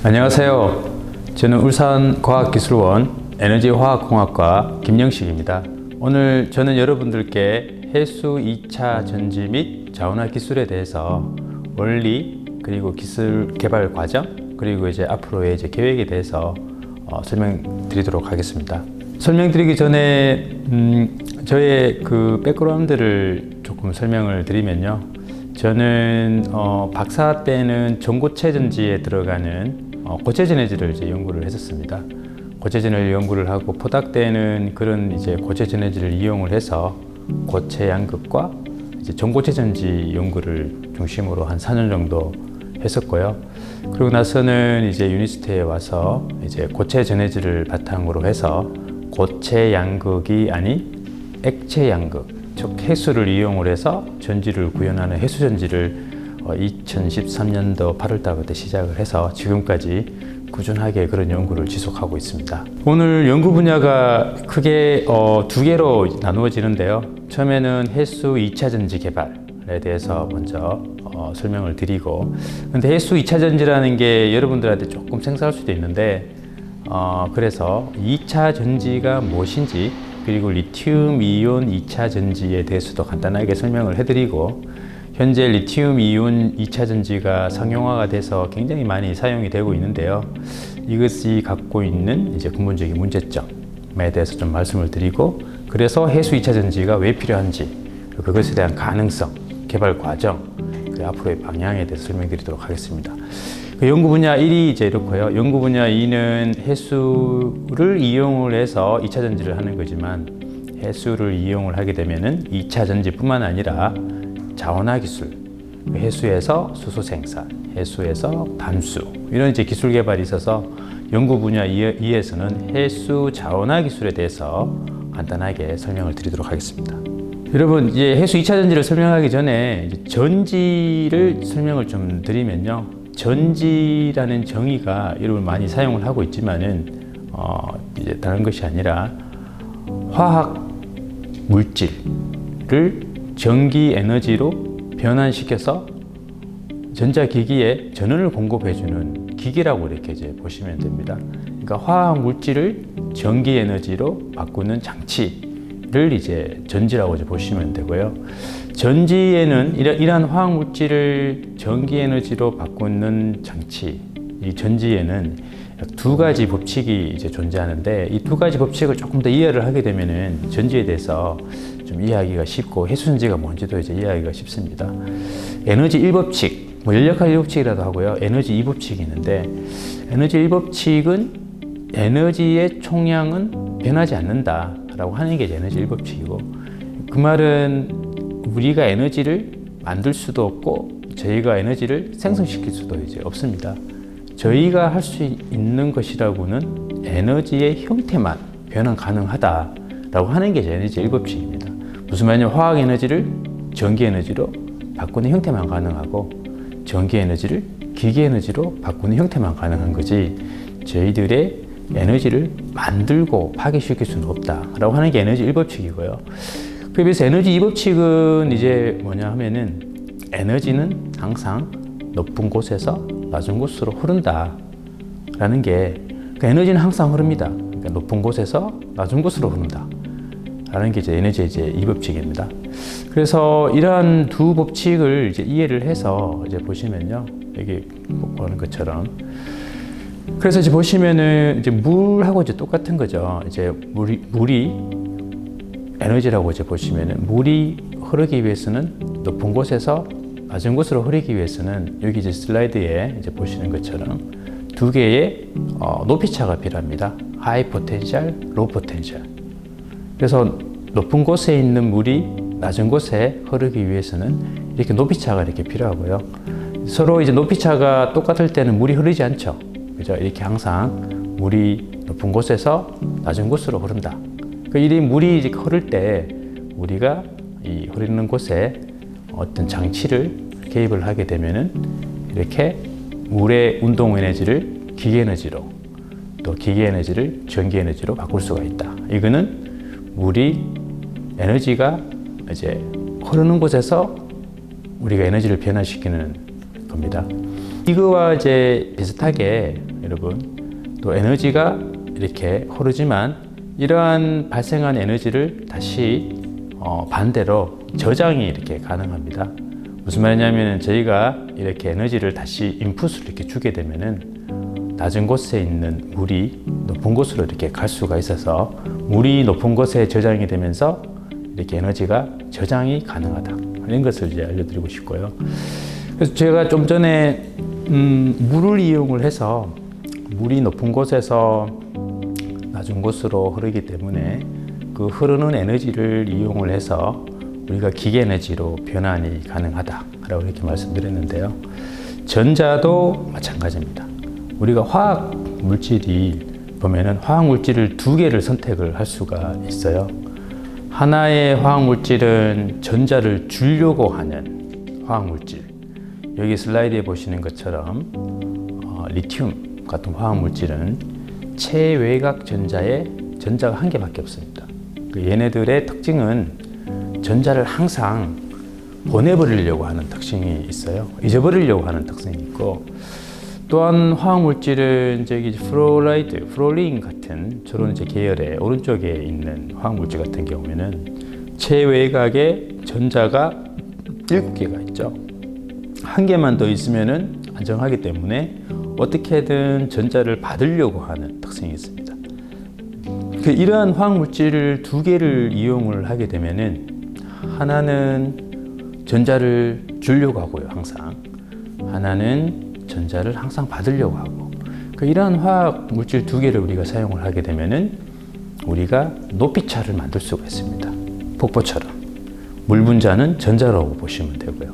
안녕하세요. 저는 울산과학기술원 에너지화학공학과 김영식입니다. 오늘 저는 여러분들께 해수 2차 전지 및 자원화 기술에 대해서 원리 그리고 기술 개발 과정 그리고 이제 앞으로의 계획에 대해서 설명드리도록 하겠습니다. 설명드리기 전에 저의 그 백그라운드를 조금 설명을 드리면요. 저는 박사 때는 전고체 전지에 들어가는 고체 에너지를 연구를 했었습니다. 고체 에너지 연구를 하고 포닥 때는 그런 고체 에너지를 이용을 해서 고체 양극과 전고체 전지 연구를 중심으로 한 4년 정도 했었고요. 그러고 나서는 유니스트에 와서 고체 에너지를 바탕으로 해서 고체 양극이 아닌 액체 양극, 즉 해수를 이용을 해서 전지를 구현하는 해수 전지를 2013년도 8월달부터 시작을 해서 지금까지 꾸준하게 그런 연구를 지속하고 있습니다. 오늘 연구 분야가 크게 두 개로 나누어지는데요. 처음에는 해수 2차 전지 개발에 대해서 먼저 설명을 드리고, 근데 해수 2차 전지라는 게 여러분들한테 조금 생소할 수도 있는데 그래서 2차 전지가 무엇인지 그리고 리튬 이온 2차 전지에 대해서도 간단하게 설명을 해드리고, 현재 리튬 이온 2차 전지가 상용화가 돼서 굉장히 많이 사용이 되고 있는데요. 이것이 갖고 있는 근본적인 문제점에 대해서 좀 말씀을 드리고, 그래서 해수 2차 전지가 왜 필요한지, 그것에 대한 가능성, 개발 과정, 앞으로의 방향에 대해서 설명드리도록 하겠습니다. 연구 분야 1이 이렇고요. 연구 분야 2는 해수를 이용을 해서 2차 전지를 하는 거지만, 해수를 이용을 하게 되면은 2차 전지뿐만 아니라 자원화 기술, 해수에서 수소 생산, 해수에서 반수, 이런 기술 개발이 있어서 연구 분야 2에서는 해수 자원화 기술에 대해서 간단하게 설명을 드리도록 하겠습니다. 여러분, 해수 2차 전지를 설명하기 전에 전지를 설명을 좀 드리면요. 전지라는 정의가 여러분 많이 사용을 하고 있지만은 다른 것이 아니라 화학 물질을 전기 에너지로 변환시켜서 전자기기에 전원을 공급해주는 기기라고 이렇게 보시면 됩니다. 그러니까 화학 물질을 전기 에너지로 바꾸는 장치를 전지라고 보시면 되고요. 전지에는 이러한 화학 물질을 전기 에너지로 바꾸는 장치, 이 전지에는 두 가지 법칙이 존재하는데, 이 두 가지 법칙을 조금 더 이해를 하게 되면은 전지에 대해서 좀 이해하기가 쉽고 해수전지가 뭔지도 이해하기가 쉽습니다. 에너지 1법칙, 연력학 1법칙이라도 하고요. 에너지 2법칙이 있는데, 에너지 1법칙은 에너지의 총량은 변하지 않는다 라고 하는 게 에너지 1법칙이고, 그 말은 우리가 에너지를 만들 수도 없고 저희가 에너지를 생성시킬 수도 없습니다. 저희가 할 수 있는 것이라고는 에너지의 형태만 변환 가능하다라고 하는 게 에너지 1법칙입니다. 무슨 말이냐면 화학 에너지를 전기 에너지로 바꾸는 형태만 가능하고 전기 에너지를 기계 에너지로 바꾸는 형태만 가능한 거지, 저희들의 에너지를 만들고 파괴시킬 수는 없다라고 하는 게 에너지 1법칙이고요. 그래서 에너지 2법칙은 뭐냐 하면은 에너지는 항상 높은 곳에서 낮은 곳으로 흐른다 라는 게, 에너지는 항상 흐릅니다. 그러니까 높은 곳에서 낮은 곳으로 흐른다 라는 게 에너지의 2법칙입니다. 그래서 이러한 두 법칙을 이해를 해서 보시면요, 여기 보는 것처럼, 그래서 보시면은 물하고 똑같은 거죠. 물이 에너지라고 보시면은, 물이 흐르기 위해서는 높은 곳에서 낮은 곳으로 흐르기 위해서는 여기 슬라이드에 보시는 것처럼 두 개의 높이차가 필요합니다. 하이 포텐셜, 로우 포텐셜. 그래서 높은 곳에 있는 물이 낮은 곳에 흐르기 위해서는 이렇게 높이차가 이렇게 필요하고요. 서로 높이차가 똑같을 때는 물이 흐르지 않죠. 그죠? 이렇게 항상 물이 높은 곳에서 낮은 곳으로 흐른다. 이 물이 흐를 때 우리가 이 흐르는 곳에 어떤 장치를 개입을 하게 되면은 이렇게 물의 운동 에너지를 기계 에너지로, 또 기계 에너지를 전기 에너지로 바꿀 수가 있다. 이거는 물이 에너지가 흐르는 곳에서 우리가 에너지를 변화시키는 겁니다. 이거와 이제 비슷하게 여러분 또 에너지가 이렇게 흐르지만 이러한 발생한 에너지를 다시 반대로 저장이 이렇게 가능합니다. 무슨 말이냐면 저희가 이렇게 에너지를 다시 인풋을 이렇게 주게 되면은 낮은 곳에 있는 물이 높은 곳으로 이렇게 갈 수가 있어서 물이 높은 곳에 저장이 되면서 이렇게 에너지가 저장이 가능하다. 이런 것을 이제 알려드리고 싶고요. 그래서 제가 좀 전에 물을 이용을 해서 물이 높은 곳에서 낮은 곳으로 흐르기 때문에 그 흐르는 에너지를 이용을 해서 우리가 기계 에너지로 변환이 가능하다라고 이렇게 말씀드렸는데요. 전자도 마찬가지입니다. 우리가 화학 물질이 보면은 화학 물질을 두 개를 선택을 할 수가 있어요. 하나의 화학 물질은 전자를 주려고 하는 화학 물질. 여기 슬라이드에 보시는 것처럼 리튬 같은 화학 물질은 체외곽 전자에 전자가 한 개밖에 없습니다. 얘네들의 특징은 전자를 항상 보내버리려고 하는 특징이 있어요. 잊어버리려고 하는 특징이 있고, 또한 화학 물질은 저기 프로린 같은 저런 이제 계열의 오른쪽에 있는 화학 물질 같은 경우에는 체외곽에 전자가 7개가 있죠. 한 개만 더 있으면은 안정하기 때문에 어떻게든 전자를 받으려고 하는 특성이 있습니다. 이러한 화학 물질을 두 개를 이용을 하게 되면은 하나는 전자를 주려고 하고요, 항상. 하나는 전자를 항상 받으려고 하고. 이러한 화학 물질 두 개를 우리가 사용을 하게 되면은 우리가 높이차를 만들 수가 있습니다. 폭포처럼. 물 분자는 전자라고 보시면 되고요.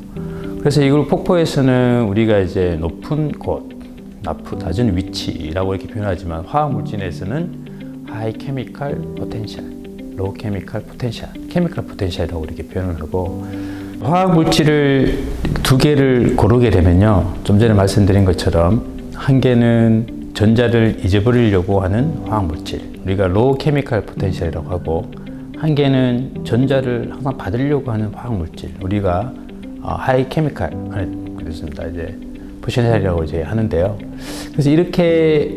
그래서 이걸 폭포에서는 우리가 이제 높은 곳, 낮은 위치라고 이렇게 표현하지만 화학 물질에서는 하이 케미컬 포텐셜, 로우 케미컬 포텐셜, 케미컬 포텐셜이라고 이렇게 표현을 하고, 화학 물질을 두 개를 고르게 되면요, 좀 전에 말씀드린 것처럼 한 개는 전자를 잊어버리려고 하는 화학 물질, 우리가 로우 케미컬 포텐셜이라고 하고, 한 개는 전자를 항상 받으려고 하는 화학 물질, 우리가 하이 케미컬, 그렇습니다. 이제 포텐셜이라고 이제 하는데요. 그래서 이렇게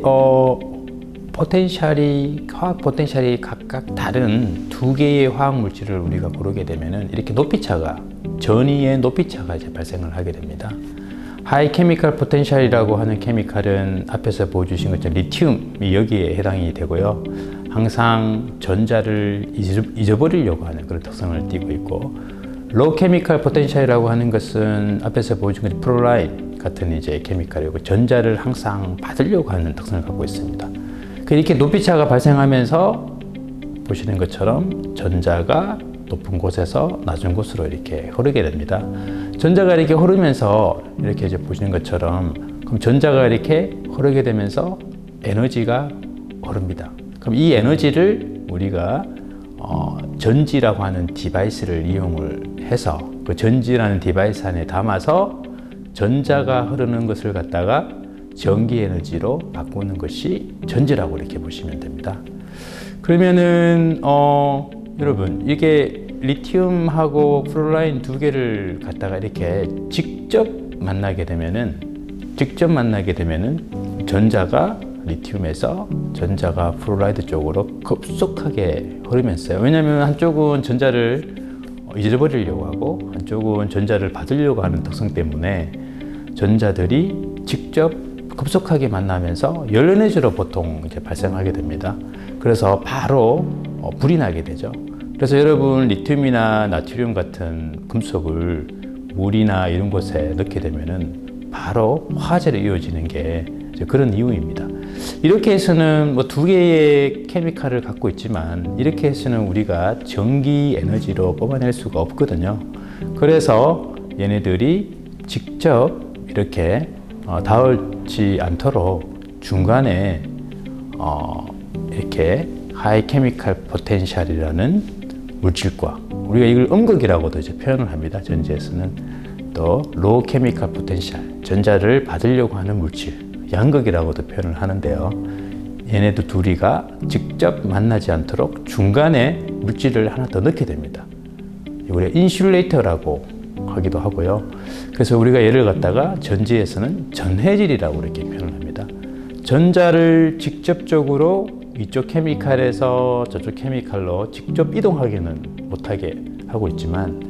화학 포텐셜이 각각 다른 두 개의 화학 물질을 우리가 고르게 되면은 이렇게 높이차가, 전위의 높이차가 이제 발생을 하게 됩니다. 하이 케미컬 포텐셜이라고 하는 케미칼은 앞에서 보여주신 것처럼 리튬이 여기에 해당이 되고요. 항상 전자를 잊어버리려고 하는 그런 특성을 띠고 있고, 로우 케미컬 포텐셜이라고 하는 것은 앞에서 보여준 것 프로라인 같은 이제 케미칼이고 전자를 항상 받으려고 하는 특성을 갖고 있습니다. 이렇게 높이차가 발생하면서 보시는 것처럼 전자가 높은 곳에서 낮은 곳으로 이렇게 흐르게 됩니다. 전자가 이렇게 흐르면서 이렇게 이제 보시는 것처럼 그럼 전자가 이렇게 흐르게 되면서 에너지가 흐릅니다. 그럼 이 에너지를 우리가 전지라고 하는 디바이스를 이용을 해서 그 전지라는 디바이스 안에 담아서 전자가 흐르는 것을 갖다가 전기 에너지로 바꾸는 것이 전지라고 이렇게 보시면 됩니다. 그러면은 여러분 이게 리튬하고 플로라인 두 개를 갖다가 이렇게 직접 만나게 되면은 전자가 리튬에서 전자가 플로라이드 쪽으로 급속하게 흐르면서요. 왜냐하면 한쪽은 전자를 잊어버리려고 하고 한쪽은 전자를 받으려고 하는 특성 때문에 전자들이 직접 급속하게 만나면서 열 에너지로 보통 이제 발생하게 됩니다. 그래서 바로 불이 나게 되죠. 그래서 여러분 리튬이나 나트륨 같은 금속을 물이나 이런 곳에 넣게 되면은 바로 화재로 이어지는 게 이제 그런 이유입니다. 이렇게 해서는 뭐 두 개의 케미칼을 갖고 있지만 이렇게 해서는 우리가 전기 에너지로 뽑아낼 수가 없거든요. 그래서 얘네들이 직접 이렇게 닿지 않도록 중간에 이렇게 하이 케미컬 포텐셜이라는 물질과 우리가 이걸 음극이라고도 이제 표현을 합니다. 전지에서는 또 로우 케미컬 포텐셜, 전자를 받으려고 하는 물질, 양극이라고도 표현을 하는데요. 얘네들 둘이가 직접 만나지 않도록 중간에 물질을 하나 더 넣게 됩니다. 우리가 인슐레이터라고 하기도 하고요. 그래서 우리가 예를 갖다가 전지에서는 전해질이라고 이렇게 표현을 합니다. 전자를 직접적으로 이쪽 케미칼에서 저쪽 케미칼로 직접 이동하기는 못하게 하고 있지만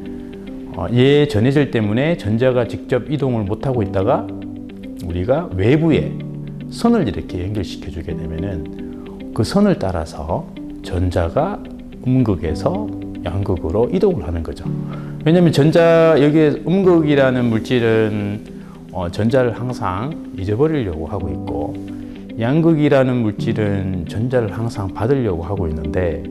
얘 전해질 때문에 전자가 직접 이동을 못하고 있다가 우리가 외부에 선을 이렇게 연결시켜 주게 되면은 그 선을 따라서 전자가 음극에서 양극으로 이동을 하는 거죠. 왜냐하면 여기에 음극이라는 물질은 전자를 항상 잊어버리려고 하고 있고, 양극이라는 물질은 전자를 항상 받으려고 하고 있는데,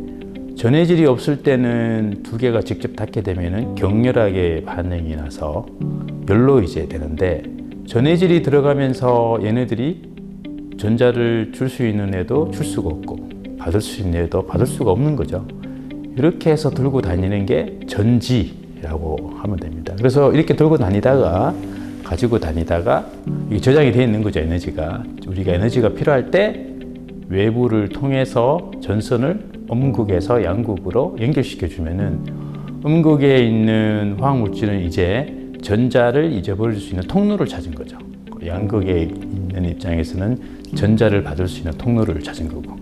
전해질이 없을 때는 두 개가 직접 닿게 되면은 격렬하게 반응이 나서 열로 이제 되는데, 전해질이 들어가면서 얘네들이 전자를 줄 수 있는 애도 줄 수가 없고 받을 수 있는 애도 받을 수가 없는 거죠. 이렇게 해서 들고 다니는 게 전지라고 하면 됩니다. 그래서 이렇게 들고 다니다가 가지고 다니다가 이게 저장이 되어 있는 거죠. 에너지가 우리가 에너지가 필요할 때 외부를 통해서 전선을 음극에서 양극으로 연결시켜 주면은 음극에 있는 화학 물질은 이제 전자를 잊어버릴 수 있는 통로를 찾은 거죠. 양극에 있는 입장에서는 전자를 받을 수 있는 통로를 찾은 거고,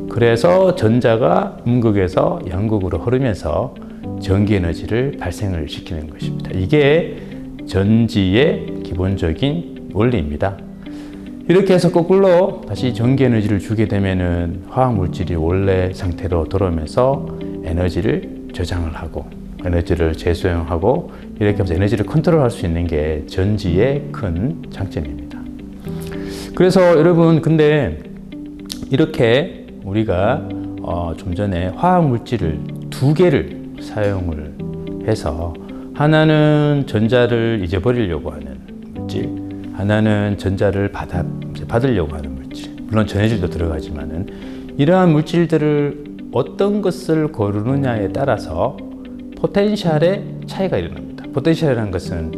그래서 전자가 음극에서 양극으로 흐르면서 전기 에너지를 발생을 시키는 것입니다. 이게 전지의 기본적인 원리입니다. 이렇게 해서 거꾸로 다시 전기 에너지를 주게 되면은 화학 물질이 원래 상태로 돌아오면서 에너지를 저장을 하고 에너지를 재수용하고, 이렇게 하면서 에너지를 컨트롤할 수 있는 게 전지의 큰 장점입니다. 그래서 여러분, 근데 이렇게 우리가 좀 전에 화학 물질을 두 개를 사용을 해서, 하나는 전자를 잊어버리려고 하는 물질, 하나는 전자를 받으려고 하는 물질, 물론 전해질도 들어가지만은, 이러한 물질들을 어떤 것을 고르느냐에 따라서 포텐셜의 차이가 일어납니다. 포텐셜이라는 것은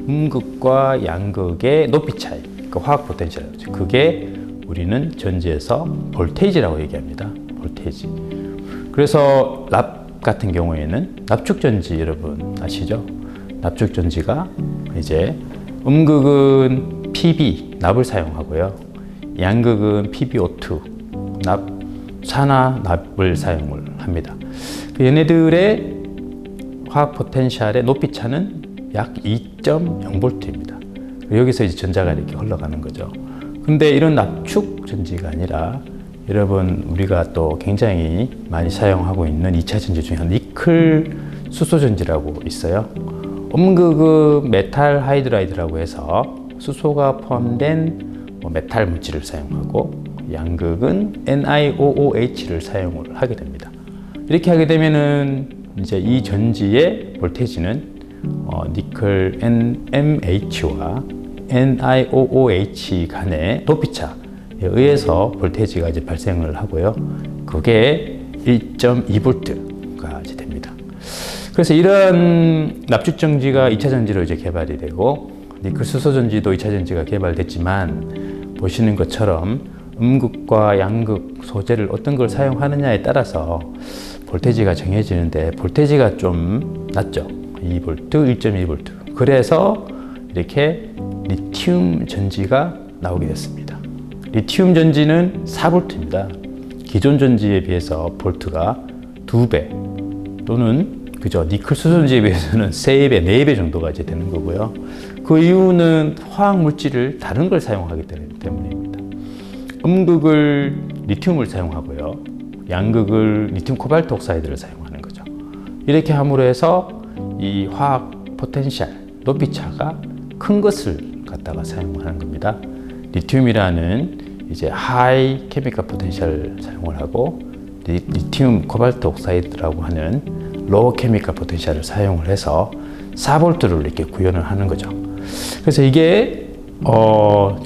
음극과 양극의 높이 차이, 그 화학 포텐셜이죠. 그게 우리는 전지에서 볼테이지라고 얘기합니다. 볼테이지. 그래서 납 같은 경우에는 납축전지 여러분 아시죠? 납축전지가 이제 음극은 Pb, 납을 사용하고요. 양극은 PbO2, 산화납을 사용을 합니다. 얘네들의 화학 포텐셜의 높이 차는 약 2.0V입니다. 여기서 이제 전자가 이렇게 흘러가는 거죠. 근데 이런 납축 전지가 아니라 여러분 우리가 또 굉장히 많이 사용하고 있는 2차 전지 중에 니켈 수소 전지라고 있어요. 음극은 메탈 하이드라이드라고 해서 수소가 포함된 메탈 물질을 사용하고, 양극은 NiOOH를 사용을 하게 됩니다. 이렇게 하게 되면은 이제 이 전지의 볼테이지는 니켈 NMH와 NiOOH 간의 높이차에 의해서 볼테이지가 이제 발생을 하고요. 그게 1.2V가 이제 됩니다. 그래서 이러한 납축 전지가 2차 전지로 이제 개발이 되고, 니켈 수소 전지도 2차 전지가 개발됐지만, 보시는 것처럼 음극과 양극 소재를 어떤 걸 사용하느냐에 따라서 볼테이지가 정해지는데, 볼테이지가 좀 낮죠. 2V, 1.2V. 그래서 이렇게 리튬 전지가 나오게 됐습니다. 리튬 전지는 4V입니다. 기존 전지에 비해서 볼트가 2배 또는 니켈 수소 전지에 비해서는 3배, 4배 정도가 이제 되는 거고요. 그 이유는 화학 물질을 다른 걸 사용하기 때문입니다. 음극을 리튬을 사용하고요. 양극을 리튬 코발트 옥사이드를 사용하는 거죠. 이렇게 함으로 해서 이 화학 포텐셜, 높이차가 큰 것을 갖다가 사용하는 겁니다. 리튬이라는 이제 하이 케미컬 포텐셜을 사용을 하고, 리튬 코발트 옥사이드라고 하는 로우 케미컬 포텐셜을 사용을 해서 4V를 이렇게 구현을 하는 거죠. 그래서 이게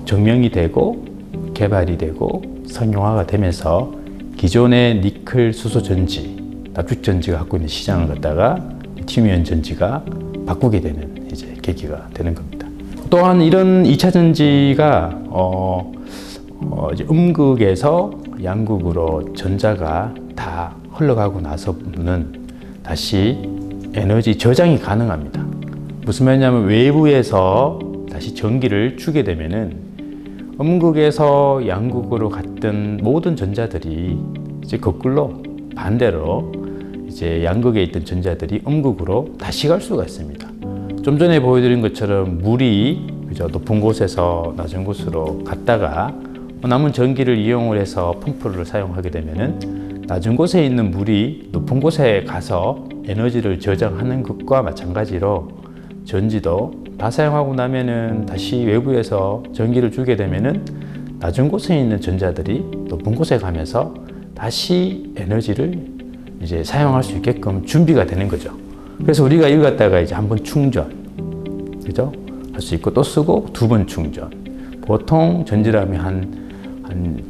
증명이 되고 개발이 되고 상용화가 되면서 기존의 니켈 수소 전지, 납축 전지가 갖고 있는 시장을 갖다가 리튬이온 전지가 바꾸게 되는 이제 계기가 되는 겁니다. 또한 이런 2차 전지가 이제 음극에서 양극으로 전자가 다 흘러가고 나서는 다시 에너지 저장이 가능합니다. 무슨 말이냐면 외부에서 다시 전기를 주게 되면은 음극에서 양극으로 갔던 모든 전자들이 이제 거꾸로 반대로 이제 양극에 있던 전자들이 음극으로 다시 갈 수가 있습니다. 좀 전에 보여드린 것처럼 물이 그죠? 높은 곳에서 낮은 곳으로 갔다가 남은 전기를 이용을 해서 펌프를 사용하게 되면은 낮은 곳에 있는 물이 높은 곳에 가서 에너지를 저장하는 것과 마찬가지로 전지도 다 사용하고 나면은 다시 외부에서 전기를 주게 되면은 낮은 곳에 있는 전자들이 높은 곳에 가면서 다시 에너지를 이제 사용할 수 있게끔 준비가 되는 거죠. 그래서 우리가 이걸 갖다가 이제 한번 충전, 그죠? 할 수 있고 또 쓰고 2번 충전. 보통 전지라면 한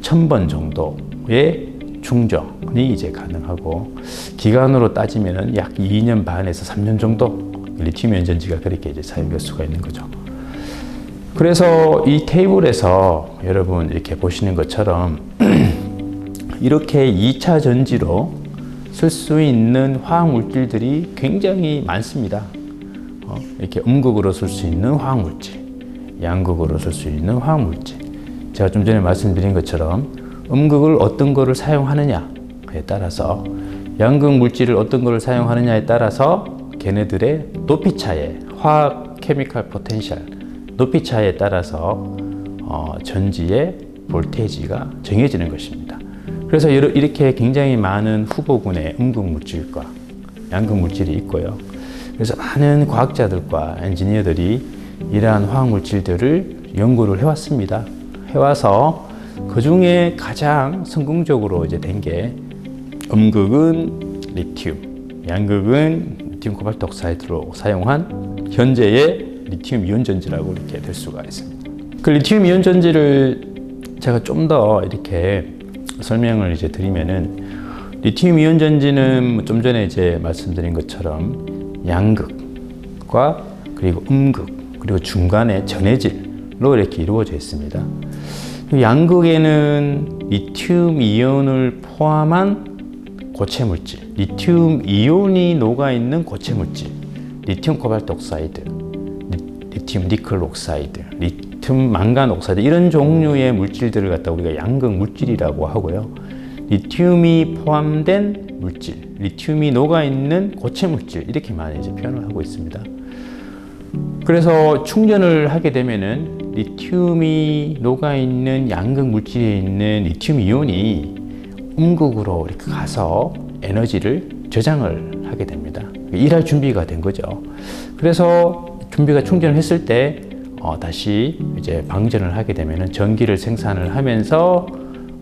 1000번 정도의 충전이 이제 가능하고 기간으로 따지면은 약 2년 반에서 3년 정도 리튬이온 전지가 그렇게 이제 사용될 수가 있는 거죠. 그래서 이 테이블에서 여러분 이렇게 보시는 것처럼 이렇게 2차 전지로 쓸 수 있는 화학 물질들이 굉장히 많습니다. 이렇게 음극으로 쓸 수 있는 화학 물질, 양극으로 쓸 수 있는 화학 물질. 제가 좀 전에 말씀드린 것처럼 음극을 어떤 거를 사용하느냐에 따라서 양극 물질을 어떤 거를 사용하느냐에 따라서 걔네들의 높이 차에 화학 케미컬 포텐셜 높이 차에 따라서 전지의 볼테이지가 정해지는 것입니다. 그래서 이렇게 굉장히 많은 후보군의 음극 물질과 양극 물질이 있고요. 그래서 많은 과학자들과 엔지니어들이 이러한 화학 물질들을 연구를 해왔습니다. 해와서 그 중에 가장 성공적으로 이제 된 게 음극은 리튬, 양극은 리튬 코발트 옥사이드로 사용한 현재의 리튬 이온 전지라고 이렇게 될 수가 있습니다. 그 리튬 이온 전지를 제가 좀 더 이렇게 설명을 이제 드리면은 리튬 이온 전지는 좀 전에 이제 말씀드린 것처럼 양극과 그리고 음극 그리고 중간에 전해질로 이렇게 이루어져 있습니다. 양극에는 리튬 이온을 포함한 고체 물질, 리튬 이온이 녹아 있는 고체 물질, 리튬 코발트 옥사이드, 리튬 니켈 옥사이드, 리튬 망간 옥사이드 이런 종류의 물질들을 갖다 우리가 양극 물질이라고 하고요. 리튬이 포함된 물질, 리튬이 녹아 있는 고체 물질 이렇게 많이 이제 표현을 하고 있습니다. 그래서 충전을 하게 되면은 리튬이 녹아 있는 양극 물질에 있는 리튬 이온이 음극으로 이렇게 가서 에너지를 저장을 하게 됩니다. 일할 준비가 된 거죠. 그래서 준비가 충전을 했을 때 다시 이제 방전을 하게 되면은 전기를 생산을 하면서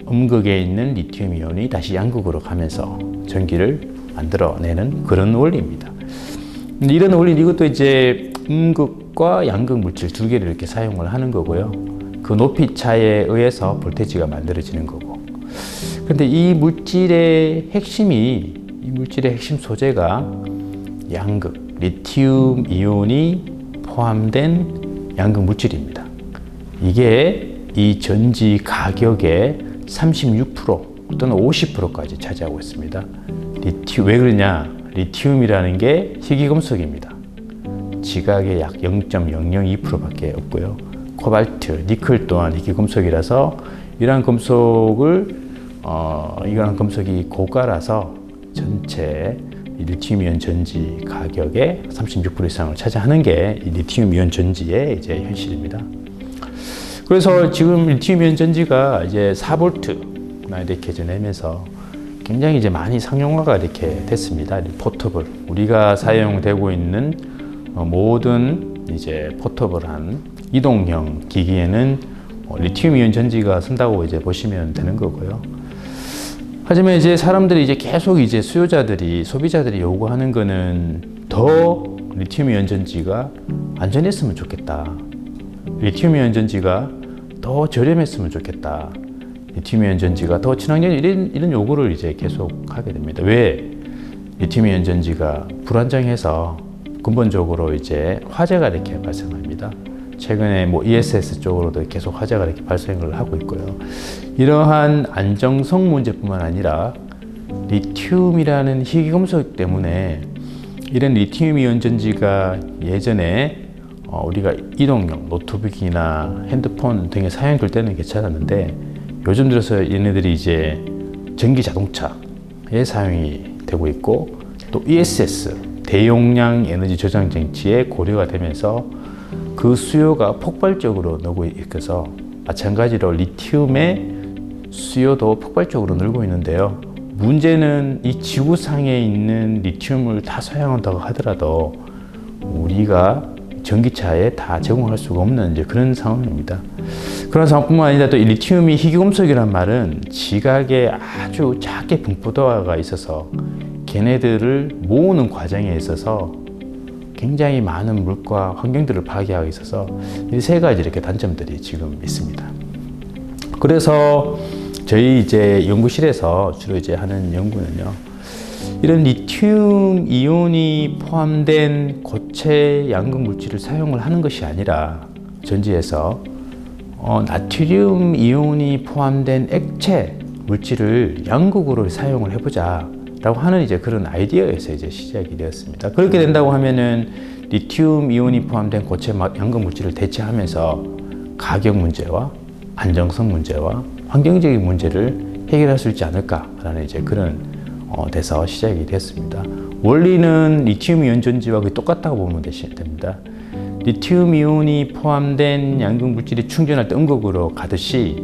음극에 있는 리튬 이온이 다시 양극으로 가면서 전기를 만들어내는 그런 원리입니다. 이런 원리 이것도 이제 음극과 양극 물질 두 개를 이렇게 사용을 하는 거고요. 그 높이 차에 의해서 볼테이지가 만들어지는 거고. 근데 이 물질의 핵심이 이 물질의 핵심 소재가 양극, 리튬 이온이 포함된 양극 물질입니다. 이게 이 전지 가격의 36% 또는 50%까지 차지하고 있습니다. 왜 그러냐? 리튬이라는 게 희귀금속입니다. 지각의 약 0.002%밖에 없고요. 코발트, 니켈 또한 희귀금속이라서 이러한 금속이 고가라서 전체 리튬이온 전지 가격의 36% 이상을 차지하는 게 이 리튬이온 전지의 이제 현실입니다. 그래서 지금 리튬이온 전지가 이제 4V나 이렇게 전하면서 굉장히 이제 많이 상용화가 이렇게 됐습니다. 포터블 우리가 사용되고 있는 모든 이제 포터블한 이동형 기기에는 리튬이온 전지가 쓴다고 이제 보시면 되는 거고요. 하지만 이제 사람들이 이제 계속 이제 소비자들이 요구하는 거는 더 리튬이온 전지가 안전했으면 좋겠다. 리튬이온 전지가 더 저렴했으면 좋겠다. 리튬이온 전지가 더 친환경 이런 요구를 이제 계속 하게 됩니다. 왜? 리튬이온 전지가 불안정해서 근본적으로 이제 화재가 이렇게 발생합니다. 최근에 ESS 쪽으로도 계속 화재가 이렇게 발생을 하고 있고요. 이러한 안정성 문제뿐만 아니라 리튬이라는 희귀금속 때문에 이런 리튬 이온 전지가 예전에 우리가 이동용 노트북이나 핸드폰 등에 사용될 때는 괜찮았는데 요즘 들어서 얘네들이 이제 전기 자동차에 사용이 되고 있고 또 ESS 대용량 에너지 저장 장치에 고려가 되면서 그 수요가 폭발적으로 늘고 있어서 마찬가지로 리튬의 수요도 폭발적으로 늘고 있는데요. 문제는 이 지구상에 있는 리튬을 다 사용한다고 하더라도 우리가 전기차에 다 제공할 수가 없는 이제 그런 상황입니다. 그런 상황뿐만 아니라 또 이 리튬이 희귀금속이란 말은 지각에 아주 작게 분포도가 있어서 걔네들을 모으는 과정에 있어서 굉장히 많은 물과 환경들을 파괴하고 있어서 이 세 가지 이렇게 단점들이 지금 있습니다. 그래서 저희 이제 연구실에서 주로 이제 하는 연구는요, 이런 리튬 이온이 포함된 고체 양극 물질을 사용을 하는 것이 아니라 전지에서 나트륨 이온이 포함된 액체 물질을 양극으로 사용을 해보자 라고 하는 이제 그런 아이디어에서 이제 시작이 되었습니다. 그렇게 된다고 하면은 리튬 이온이 포함된 고체 양극 물질을 대체하면서 가격 문제와 안정성 문제와 환경적인 문제를 해결할 수 있지 않을까라는 이제 그런 데서 시작이 됐습니다. 원리는 리튬 이온 전지와 거의 똑같다고 보면 됩니다. 리튬 이온이 포함된 양극 물질이 충전할 때 음극으로 가듯이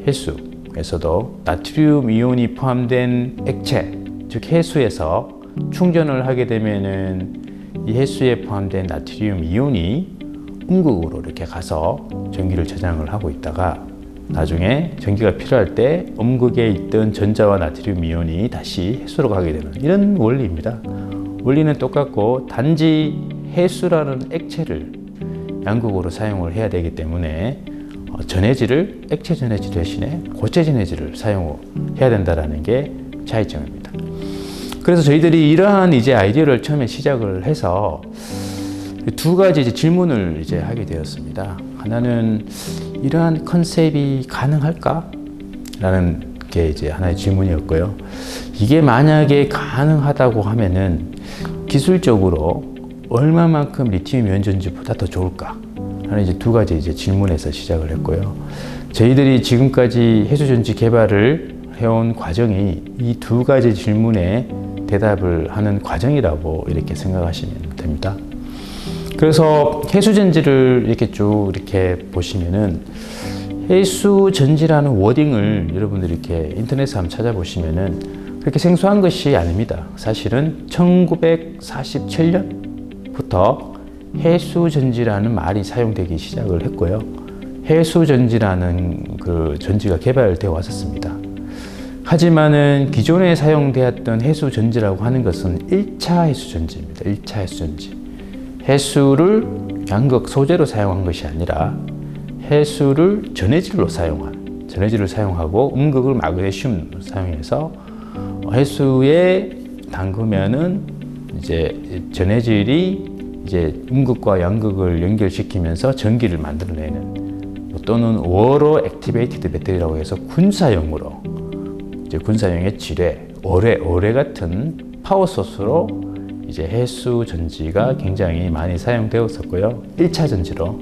해수에서도 나트륨 이온이 포함된 액체, 즉 해수에서 충전을 하게 되면은 이 해수에 포함된 나트륨 이온이 음극으로 이렇게 가서 전기를 저장을 하고 있다가 나중에 전기가 필요할 때 음극에 있던 전자와 나트륨 이온이 다시 해수로 가게 되는 이런 원리입니다. 원리는 똑같고 단지 해수라는 액체를 양극으로 사용을 해야 되기 때문에 전해질을 액체 전해질 대신에 고체 전해질을 사용해야 된다는 게 차이점입니다. 그래서 저희들이 이러한 이제 아이디어를 처음에 시작을 해서 두 가지 이제 질문을 이제 하게 되었습니다. 하나는 이러한 컨셉이 가능할까? 라는 게 이제 하나의 질문이었고요. 이게 만약에 가능하다고 하면은 기술적으로 얼마만큼 리튬 이온 전지보다 더 좋을까? 하는 이제 두 가지 이제 질문에서 시작을 했고요. 저희들이 지금까지 해수전지 개발을 해온 과정이 이 두 가지 질문에 대답을 하는 과정이라고 이렇게 생각하시면 됩니다. 그래서 해수전지를 이렇게 쭉 이렇게 보시면은 해수전지라는 워딩을 여러분들이 이렇게 인터넷에 한번 찾아보시면은 그렇게 생소한 것이 아닙니다. 사실은 1947년부터 해수전지라는 말이 사용되기 시작을 했고요. 해수전지라는 그 전지가 개발되어 왔었습니다. 하지만은 기존에 사용되었던 해수전지라고 하는 것은 1차 해수전지입니다. 1차 해수전지. 해수를 양극 소재로 사용한 것이 아니라 해수를 전해질로 전해질을 사용하고 음극을 마그네슘 사용해서 해수에 담그면은 이제 전해질이 이제 음극과 양극을 연결시키면서 전기를 만들어내는 또는 워러 액티베이티드 배터리라고 해서 군사용으로 이제 군사용의 지뢰, 어뢰 같은 파워 소스로 이제 해수 전지가 굉장히 많이 사용되었었고요. 1차 전지로.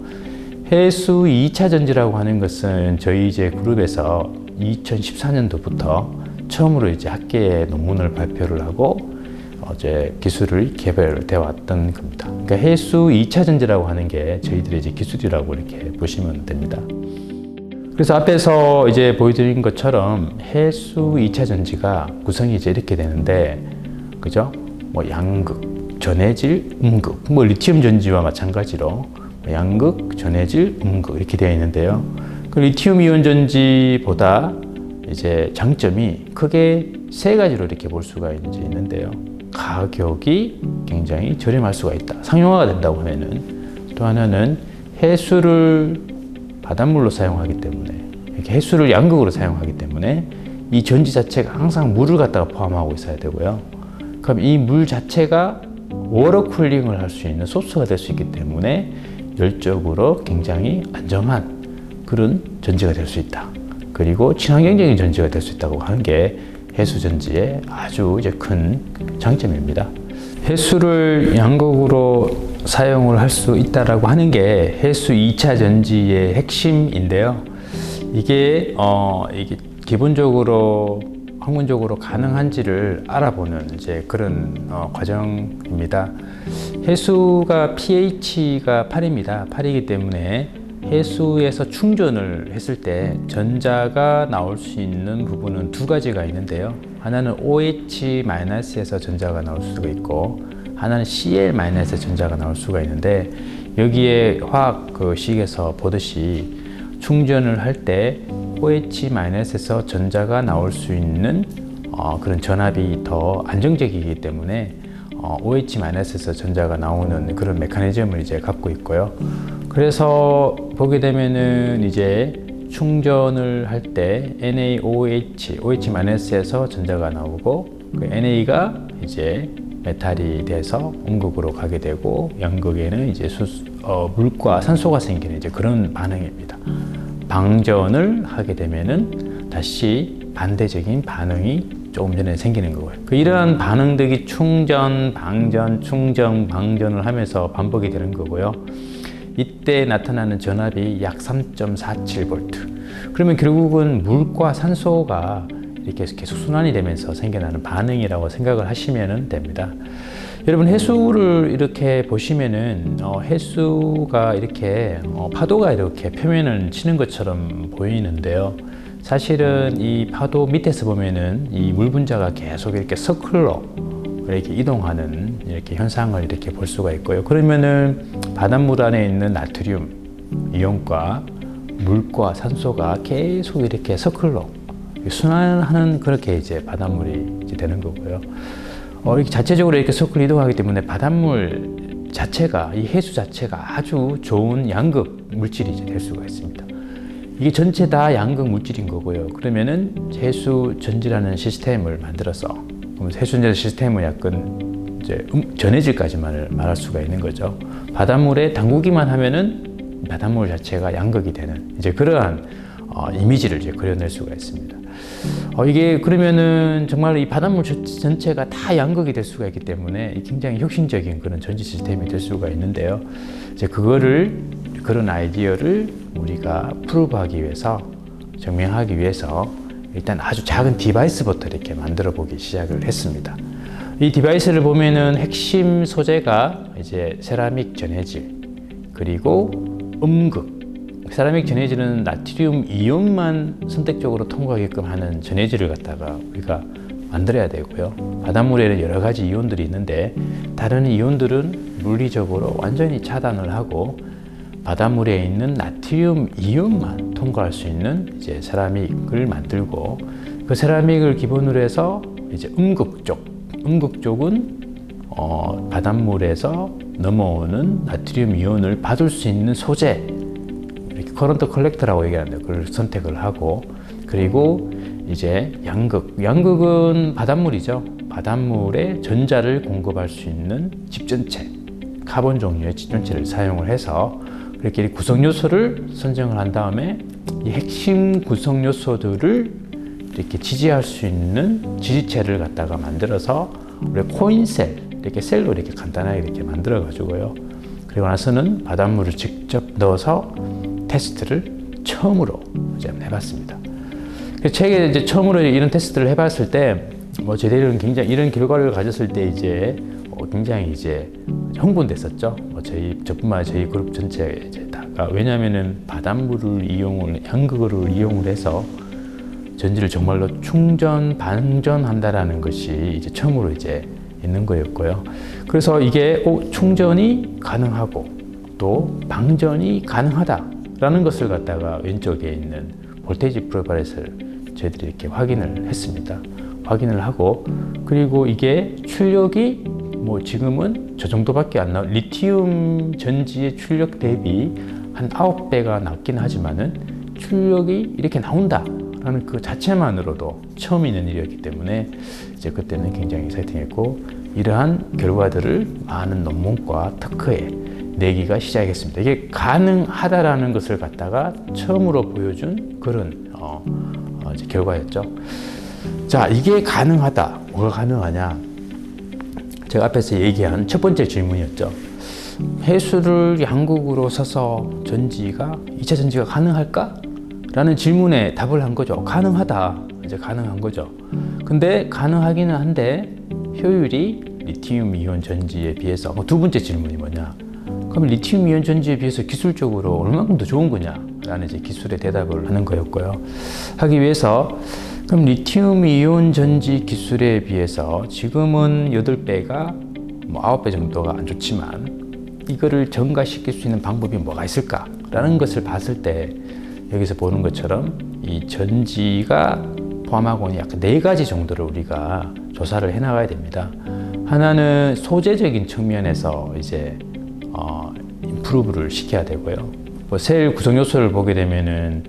해수 2차 전지라고 하는 것은 저희 이제 그룹에서 2014년도부터 처음으로 이제 학계에 논문을 발표를 하고 이제 기술을 개발되어 왔던 겁니다. 그러니까 해수 2차 전지라고 하는 게 저희들의 이제 기술이라고 이렇게 보시면 됩니다. 그래서 앞에서 이제 보여드린 것처럼 해수 2차 전지가 구성이 이제 이렇게 되는데, 그죠? 뭐 양극, 전해질, 음극, 뭐 리튬 전지와 마찬가지로 양극, 전해질, 음극 이렇게 되어 있는데요. 그 리튬 이온 전지보다 이제 장점이 크게 세 가지로 이렇게 볼 수가 이제 있는데요. 가격이 굉장히 저렴할 수가 있다. 상용화가 된다고 하면은, 또 하나는 해수를 바닷물로 사용하기 때문에, 이렇게 해수를 양극으로 사용하기 때문에 이 전지 자체가 항상 물을 갖다가 포함하고 있어야 되고요. 그럼 이 물 자체가 워러 쿨링을 할 수 있는 소스가 될 수 있기 때문에 열적으로 굉장히 안정한 그런 전지가 될 수 있다. 그리고 친환경적인 전지가 될 수 있다고 하는 게 해수 전지의 아주 이제 큰 장점입니다. 해수를 양극으로 사용을 할 수 있다라고 하는 게 해수 2차 전지의 핵심인데요. 이게 기본적으로 학문적으로 가능한지를 알아보는 이제 그런 과정입니다. 해수가 pH가 8입니다. 8이기 때문에 해수에서 충전을 했을 때 전자가 나올 수 있는 부분은 두 가지가 있는데요. 하나는 OH-에서 전자가 나올 수가 있고 하나는 Cl-에서 전자가 나올 수가 있는데 여기에 화학 식에서 보듯이 충전을 할 때 OH-에서 전자가 나올 수 있는 그런 전압이 더 안정적이기 때문에 OH-에서 전자가 나오는 그런 메커니즘을 이제 갖고 있고요. 그래서 보게 되면은 이제 충전을 할 때 NaOH, OH-에서 전자가 나오고 그 NA가 이제 메탈이 돼서 음극으로 가게 되고 양극에는 이제 물과 산소가 생기는 이제 그런 반응입니다. 방전을 하게 되면은 다시 반대적인 반응이 조금 전에 생기는 거고요. 이러한 반응들이 충전, 방전을 하면서 반복이 되는 거고요. 이때 나타나는 전압이 약 3.47V. 그러면 결국은 물과 산소가 이렇게 계속 순환이 되면서 생겨나는 반응이라고 생각을 하시면 됩니다. 여러분 해수를 이렇게 보시면은 해수가 이렇게 파도가 이렇게 표면을 치는 것처럼 보이는데요. 사실은 이 파도 밑에서 보면은 이 물 분자가 계속 이렇게 서클로 이렇게 이동하는 이렇게 현상을 이렇게 볼 수가 있고요. 그러면은 바닷물 안에 있는 나트륨 이온과 물과 산소가 계속 이렇게 서클로 순환하는 그렇게 이제 바닷물이 이제 되는 거고요. 이렇게 자체적으로 이렇게 서클 이동하기 때문에 바닷물 자체가 이 해수 자체가 아주 좋은 양극 물질이 이제 될 수가 있습니다. 이게 전체 다 양극 물질인 거고요. 그러면은 해수 전지라는 시스템을 만들어서 해수 전지 시스템은 약간 이제 전해질까지만 말할 수가 있는 거죠. 바닷물에 담그기만 하면은 바닷물 자체가 양극이 되는 이제 그러한 이미지를 이제 그려낼 수가 있습니다. 이게 그러면은 정말 이 바닷물 전체가 다 양극이 될 수가 있기 때문에 굉장히 혁신적인 그런 전지 시스템이 될 수가 있는데요. 이제 그런 아이디어를 우리가 프루브하기 위해서 증명하기 위해서 일단 아주 작은 디바이스부터 이렇게 만들어 보기 시작을 했습니다. 이 디바이스를 보면은 핵심 소재가 이제 세라믹 전해질 그리고 음극. 세라믹 전해질은 나트륨 이온만 선택적으로 통과하게끔 하는 전해질을 갖다가 우리가 만들어야 되고요. 바닷물에는 여러 가지 이온들이 있는데 다른 이온들은 물리적으로 완전히 차단을 하고 바닷물에 있는 나트륨 이온만 통과할 수 있는 이제 세라믹을 만들고 그 세라믹을 기본으로 해서 이제 음극 쪽은 바닷물에서 넘어오는 나트륨 이온을 받을 수 있는 소재 커런트 컬렉터라고 얘기하는데 그걸 선택을 하고 그리고 이제 양극은 바닷물이죠. 바닷물에 전자를 공급할 수 있는 집전체 카본 종류의 집전체를 사용을 해서 이렇게 구성 요소를 선정을 한 다음에 이 핵심 구성 요소들을 이렇게 지지할 수 있는 지지체를 갖다가 만들어서 우리 코인셀 이렇게 셀로 이렇게 간단하게 이렇게 만들어 가지고요. 그리고 나서는 바닷물을 직접 넣어서 테스트를 처음으로 이제 해봤습니다. 제가 이제 처음으로 이런 테스트를 해봤을 때, 저희들은 굉장히 이런 결과를 가졌을 때 이제 굉장히 이제 흥분됐었죠. 저뿐만 아니라 저희 그룹 전체 이제 다가 왜냐하면은 바닷물을 양극을 이용을 해서 전지를 정말로 충전, 방전한다라는 것이 이제 처음으로 이제 있는 거였고요. 그래서 이게 충전이 가능하고 또 방전이 가능하다. 라는 것을 갖다가 왼쪽에 있는 볼테이지 프로파일을 저희들이 이렇게 확인을 했습니다. 확인을 하고 그리고 이게 출력이 지금은 저 정도밖에 안 나와 리튬 전지의 출력 대비 한 9배가 낮긴 하지만은 출력이 이렇게 나온다라는 그 자체만으로도 처음 있는 일이었기 때문에 이제 그때는 굉장히 exciting했고 이러한 결과들을 많은 논문과 특허에 내기가 시작했습니다. 이게 가능하다라는 것을 갖다가 처음으로 보여준 그런 이제 결과였죠. 자, 이게 가능하다. 뭐가 가능하냐? 제가 앞에서 얘기한 첫 번째 질문이었죠. 해수를 양극으로 써서 전지가 2차 전지가 가능할까? 라는 질문에 답을 한 거죠. 가능하다. 이제 가능한 거죠. 근데 가능하기는 한데 효율이 리튬 이온 전지에 비해서 두 번째 질문이 뭐냐? 그럼 리튬 이온 전지에 비해서 기술적으로 얼마큼 더 좋은 거냐? 라는 이제 기술의 대답을 하는 거였고요. 하기 위해서 그럼 리튬 이온 전지 기술에 비해서 지금은 8배가 9배 정도가 안 좋지만 이거를 증가시킬 수 있는 방법이 뭐가 있을까라는 것을 봤을 때 여기서 보는 것처럼 이 전지가 포함하고 있는 약 4가지 정도를 우리가 조사를 해 나가야 됩니다. 하나는 소재적인 측면에서 이제 임프루브를 시켜야 되고요. 뭐 셀 구성 요소를 보게 되면은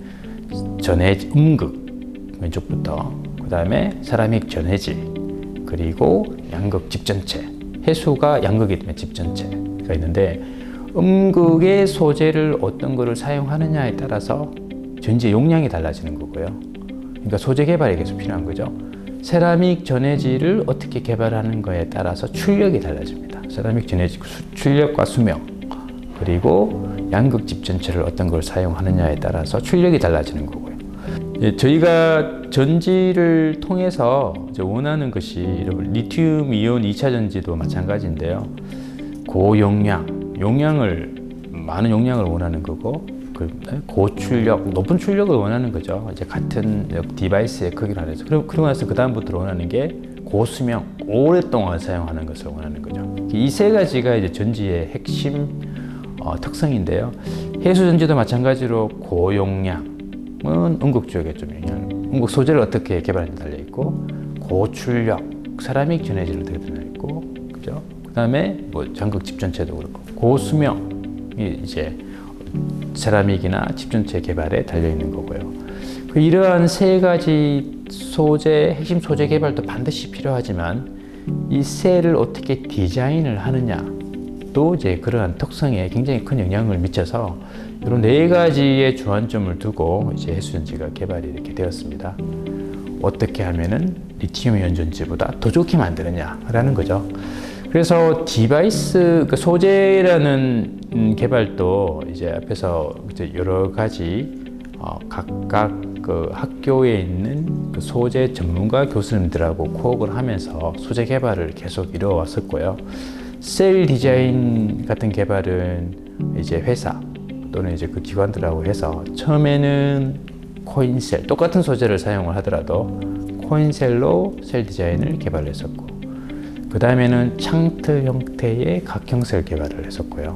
전해질, 음극 왼쪽부터 그 다음에 세라믹 전해질 그리고 양극 집전체, 해수가 양극이 되면 집전체가 있는데 음극의 소재를 어떤 거를 사용하느냐에 따라서 전지의 용량이 달라지는 거고요. 그러니까 소재 개발이 계속 필요한 거죠. 세라믹 전해질을 어떻게 개발하는 거에 따라서 출력이 달라집니다. 세라믹 전해질 출력과 수명 그리고 양극 집전체를 어떤 걸 사용하느냐에 따라서 출력이 달라지는 거고요. 저희가 전지를 통해서 원하는 것이 리튬 이온 2차 전지도 마찬가지인데요. 고용량, 많은 용량을 원하는 거고 고출력, 높은 출력을 원하는 거죠. 이제 같은 디바이스의 크기를 하면서 그러고 나서 그 다음부터 원하는 게 고수명, 오랫동안 사용하는 것을 원하는 거죠. 이 3가지가 이제 전지의 핵심 특성인데요. 해수 전지도 마찬가지로 고용량은 음극 쪽에 좀 음극 소재를 어떻게 개발하는지 달려 있고, 고출력, 세라믹 전해질을 어떻게 달려 있고, 그죠? 그다음에 뭐 장극 집전체도 그렇고, 고수명이 이제 세라믹이나 집전체 개발에 달려 있는 거고요. 이러한 3가지 소재, 핵심 소재 개발도 반드시 필요하지만 이 셀을 어떻게 디자인을 하느냐도 이제 그러한 특성에 굉장히 큰 영향을 미쳐서 이런 4가지의 주안점을 두고 이제 해수전지가 개발이 이렇게 되었습니다. 어떻게 하면은 리튬이온 전지보다 더 좋게 만드느냐라는 거죠. 그래서 디바이스, 그 소재라는 개발도 이제 앞에서 이제 여러 가지 각각 그 학교에 있는 그 소재 전문가 교수님들하고 코업을 하면서 소재 개발을 계속 이루어왔었고요. 셀 디자인 같은 개발은 이제 회사 또는 이제 그 기관들하고 해서 처음에는 코인셀, 똑같은 소재를 사용을 하더라도 코인셀로 셀 디자인을 개발했었고, 그 다음에는 창틀 형태의 각형셀 개발을 했었고요.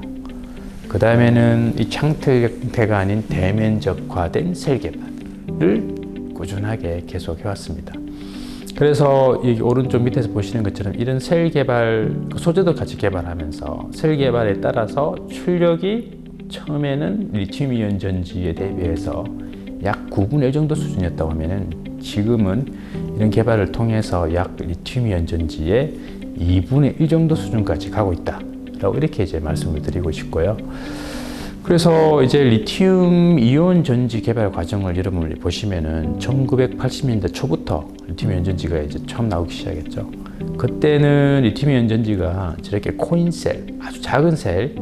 그 다음에는 이 창틀 형태가 아닌 대면적화된 셀 개발을 꾸준하게 계속 해왔습니다. 그래서 이 오른쪽 밑에서 보시는 것처럼 이런 셀 개발, 소재도 같이 개발하면서 셀 개발에 따라서 출력이 처음에는 리튬 이온 전지에 대비해서 약 9분의 1 정도 수준이었다고 하면은 지금은 이런 개발을 통해서 약 리튬 이온 전지의 2분의 1 정도 수준까지 가고 있다 라고 이렇게 이제 말씀을 드리고 싶고요. 그래서 이제 리튬 이온 전지 개발 과정을 여러분이 보시면은 1980년대 초부터 리튬 이온 전지가 이제 처음 나오기 시작했죠. 그때는 리튬 이온 전지가 저렇게 코인셀, 아주 작은 셀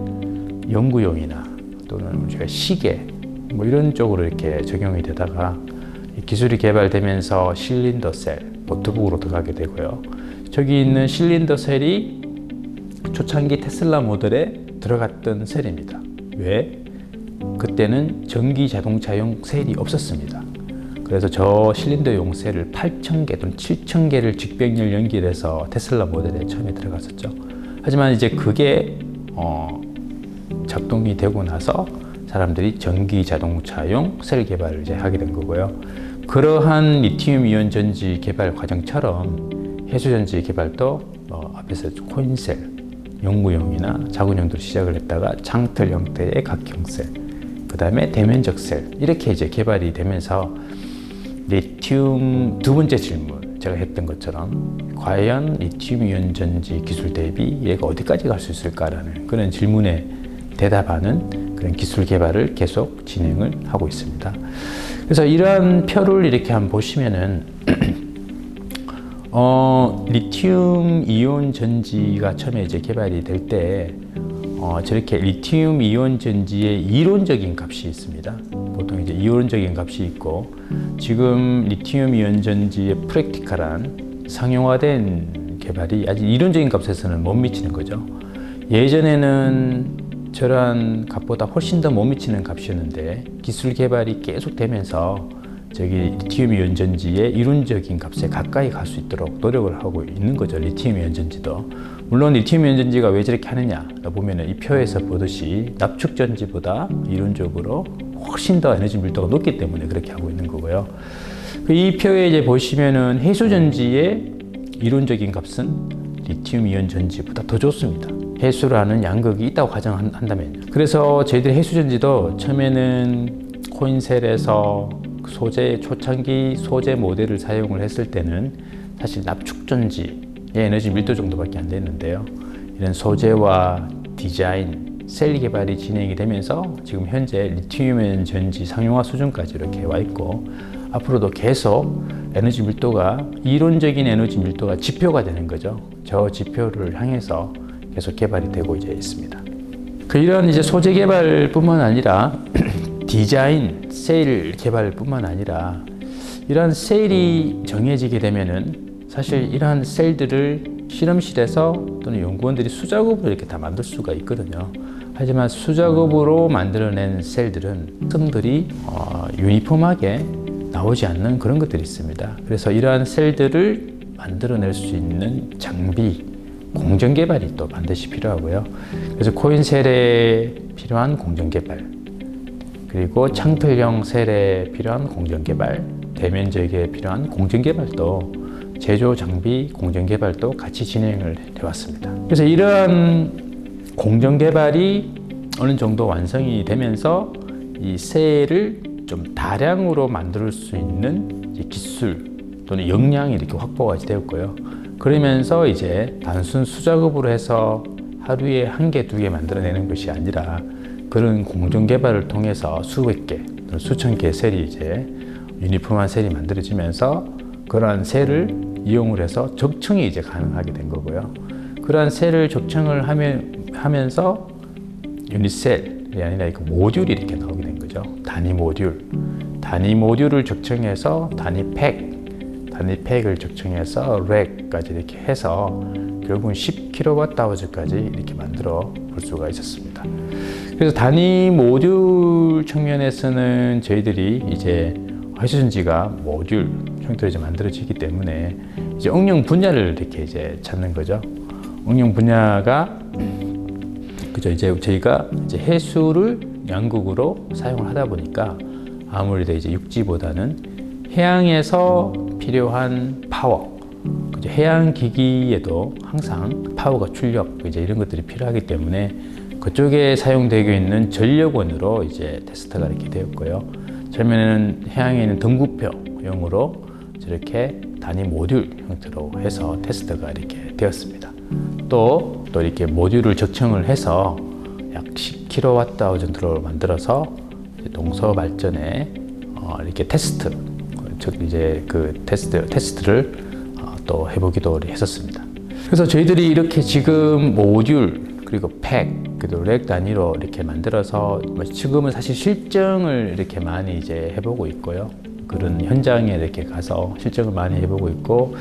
연구용이나 또는 우리가 시계 뭐 이런 쪽으로 이렇게 적용이 되다가 기술이 개발되면서 실린더 셀, 노트북으로 들어가게 되고요. 저기 있는 실린더 셀이 초창기 테슬라 모델에 들어갔던 셀입니다. 왜? 그때는 전기 자동차용 셀이 없었습니다. 그래서 저 실린더용 셀을 8,000개 또는 7,000개를 직병렬 연결해서 테슬라 모델에 처음에 들어갔었죠. 하지만 이제 그게 작동이 되고 나서 사람들이 전기 자동차용 셀 개발을 이제 하게 된 거고요. 그러한 리튬 이온 전지 개발 과정처럼 해수전지 개발도 앞에서 코인셀, 연구용이나 자군용도로 시작을 했다가 창틀 형태의 각형셀, 그 다음에 대면적 셀, 이렇게 이제 개발이 되면서 리튬 두 번째 질문 제가 했던 것처럼 과연 리튬 이온 전지 기술 대비 얘가 어디까지 갈 수 있을까라는 그런 질문에 대답하는 그런 기술 개발을 계속 진행을 하고 있습니다. 그래서 이러한 표를 이렇게 한번 보시면은 리튬 이온 전지가 처음에 이제 개발이 될 때 저렇게 리튬 이온 전지의 이론적인 값이 있습니다. 보통 이제 이론적인 값이 있고 지금 리튬 이온 전지의 프랙티컬한 상용화된 개발이 아직 이론적인 값에서는 못 미치는 거죠. 예전에는 저런 값보다 훨씬 더 못 미치는 값이었는데 기술 개발이 계속 되면서 저기 리튬 이온 전지의 이론적인 값에 가까이 갈 수 있도록 노력을 하고 있는 거죠. 리튬 이온 전지도. 물론 리튬 이온 전지가 왜 저렇게 하느냐 보면은 이 표에서 보듯이 납축 전지보다 이론적으로 훨씬 더 에너지 밀도가 높기 때문에 그렇게 하고 있는 거고요. 이 표에 이제 보시면은 해수 전지의 이론적인 값은 리튬 이온 전지보다 더 좋습니다. 해수라는 양극이 있다고 가정한다면요. 그래서 저희들 해수 전지도 처음에는 코인셀에서 소재 초창기 소재 모델을 사용을 했을 때는 사실 납축 전지의 에너지 밀도 정도밖에 안 됐는데요. 이런 소재와 디자인, 셀 개발이 진행이 되면서 지금 현재 리튬 전지 상용화 수준까지 이렇게 와 있고 앞으로도 계속 에너지 밀도가 이론적인 에너지 밀도가 지표가 되는 거죠. 저 지표를 향해서 계속 개발이 되고 이제 있습니다. 이런 이제 소재 개발뿐만 아니라 디자인, 셀 개발뿐만 아니라 이러한 셀이 정해지게 되면은 사실 이러한 셀들을 실험실에서 또는 연구원들이 수작업으로 이렇게 다 만들 수가 있거든요. 하지만 수작업으로 만들어낸 셀들은 틈들이 유니폼하게 나오지 않는 그런 것들이 있습니다. 그래서 이러한 셀들을 만들어낼 수 있는 장비, 공정 개발이 또 반드시 필요하고요. 그래서 코인셀에 필요한 공정 개발, 그리고 창틀형 셀에 필요한 공정 개발, 대면적에 필요한 공정 개발도 제조 장비 공정 개발도 같이 진행을 해왔습니다. 그래서 이러한 공정 개발이 어느 정도 완성이 되면서 이 셀을 좀 다량으로 만들 수 있는 기술 또는 역량이 이렇게 확보가 되었고요. 그러면서 이제 단순 수작업으로 해서 하루에 한 개, 두 개 만들어내는 것이 아니라 그런 공정 개발을 통해서 수백 개, 수천 개의 셀이 이제 유니폼한 셀이 만들어지면서 그러한 셀을 이용을 해서 적층이 이제 가능하게 된 거고요. 그러한 셀을 적층을 하면서 유닛셀이 아니라 모듈이 이렇게 나오게 된 거죠. 단위 모듈을 적층해서 단위 팩을 적층해서 렉까지 이렇게 해서 결국은 10kWh까지 이렇게 만들어 볼 수가 있었습니다. 그래서 단위 모듈 측면에서는 저희들이 이제 해수전지가 모듈 형태로 이제 만들어지기 때문에 이제 응용 분야를 이렇게 이제 찾는 거죠. 응용 분야가 그죠. 이제 저희가 이제 해수를 양극으로 사용을 하다 보니까 아무래도 이제 육지보다는 해양에서 필요한 파워, 그죠. 해양 기기에도 항상 파워가 출력 이제 이런 것들이 필요하기 때문에 그쪽에 사용되고 있는 전력원으로 이제 테스트가 이렇게 되었고요. 처음에는 해양에 있는 등구표용으로 저렇게 단위 모듈 형태로 해서 테스트가 이렇게 되었습니다. 또 이렇게 모듈을 적층을 해서 약 10kWh 정도로 만들어서 동서 발전에 이렇게 테스트, 즉 이제 그 테스트를 또 해보기도 했었습니다. 그래서 저희들이 이렇게 지금 모듈 그리고 팩 그리고 렉 단위로 이렇게 만들어서 지금은 사실 실증을 이렇게 많이 이제 해보고 있고요. 그런 현장에 이렇게 가서 실증을 많이 해보고 있고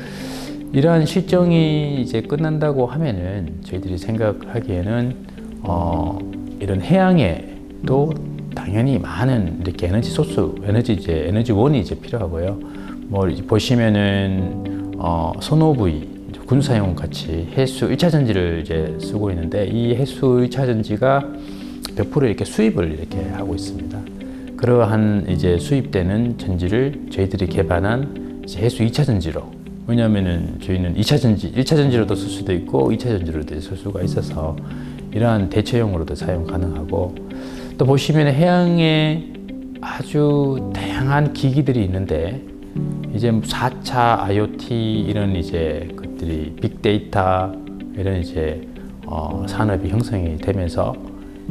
이러한 실증이 이제 끝난다고 하면은 저희들이 생각하기에는 이런 해양에도 당연히 많은 이렇게 에너지 소스, 에너지원이 이제 필요하고요. 뭐 보시면은 소노브이 군사용 같이 해수 1차 전지를 이제 쓰고 있는데 이 해수 1차 전지가 100% 이렇게 수입을 이렇게 하고 있습니다. 그러한 이제 수입되는 전지를 저희들이 개발한 이제 해수 2차 전지로, 왜냐하면은 저희는 2차 전지, 1차 전지로도 쓸 수도 있고 2차 전지로도 쓸 수가 있어서 이러한 대체용으로도 사용 가능하고, 또 보시면 해양에 아주 다양한 기기들이 있는데 이제 4차 IoT 이런 이제 것들이 빅데이터 이런 이제 산업이 형성이 되면서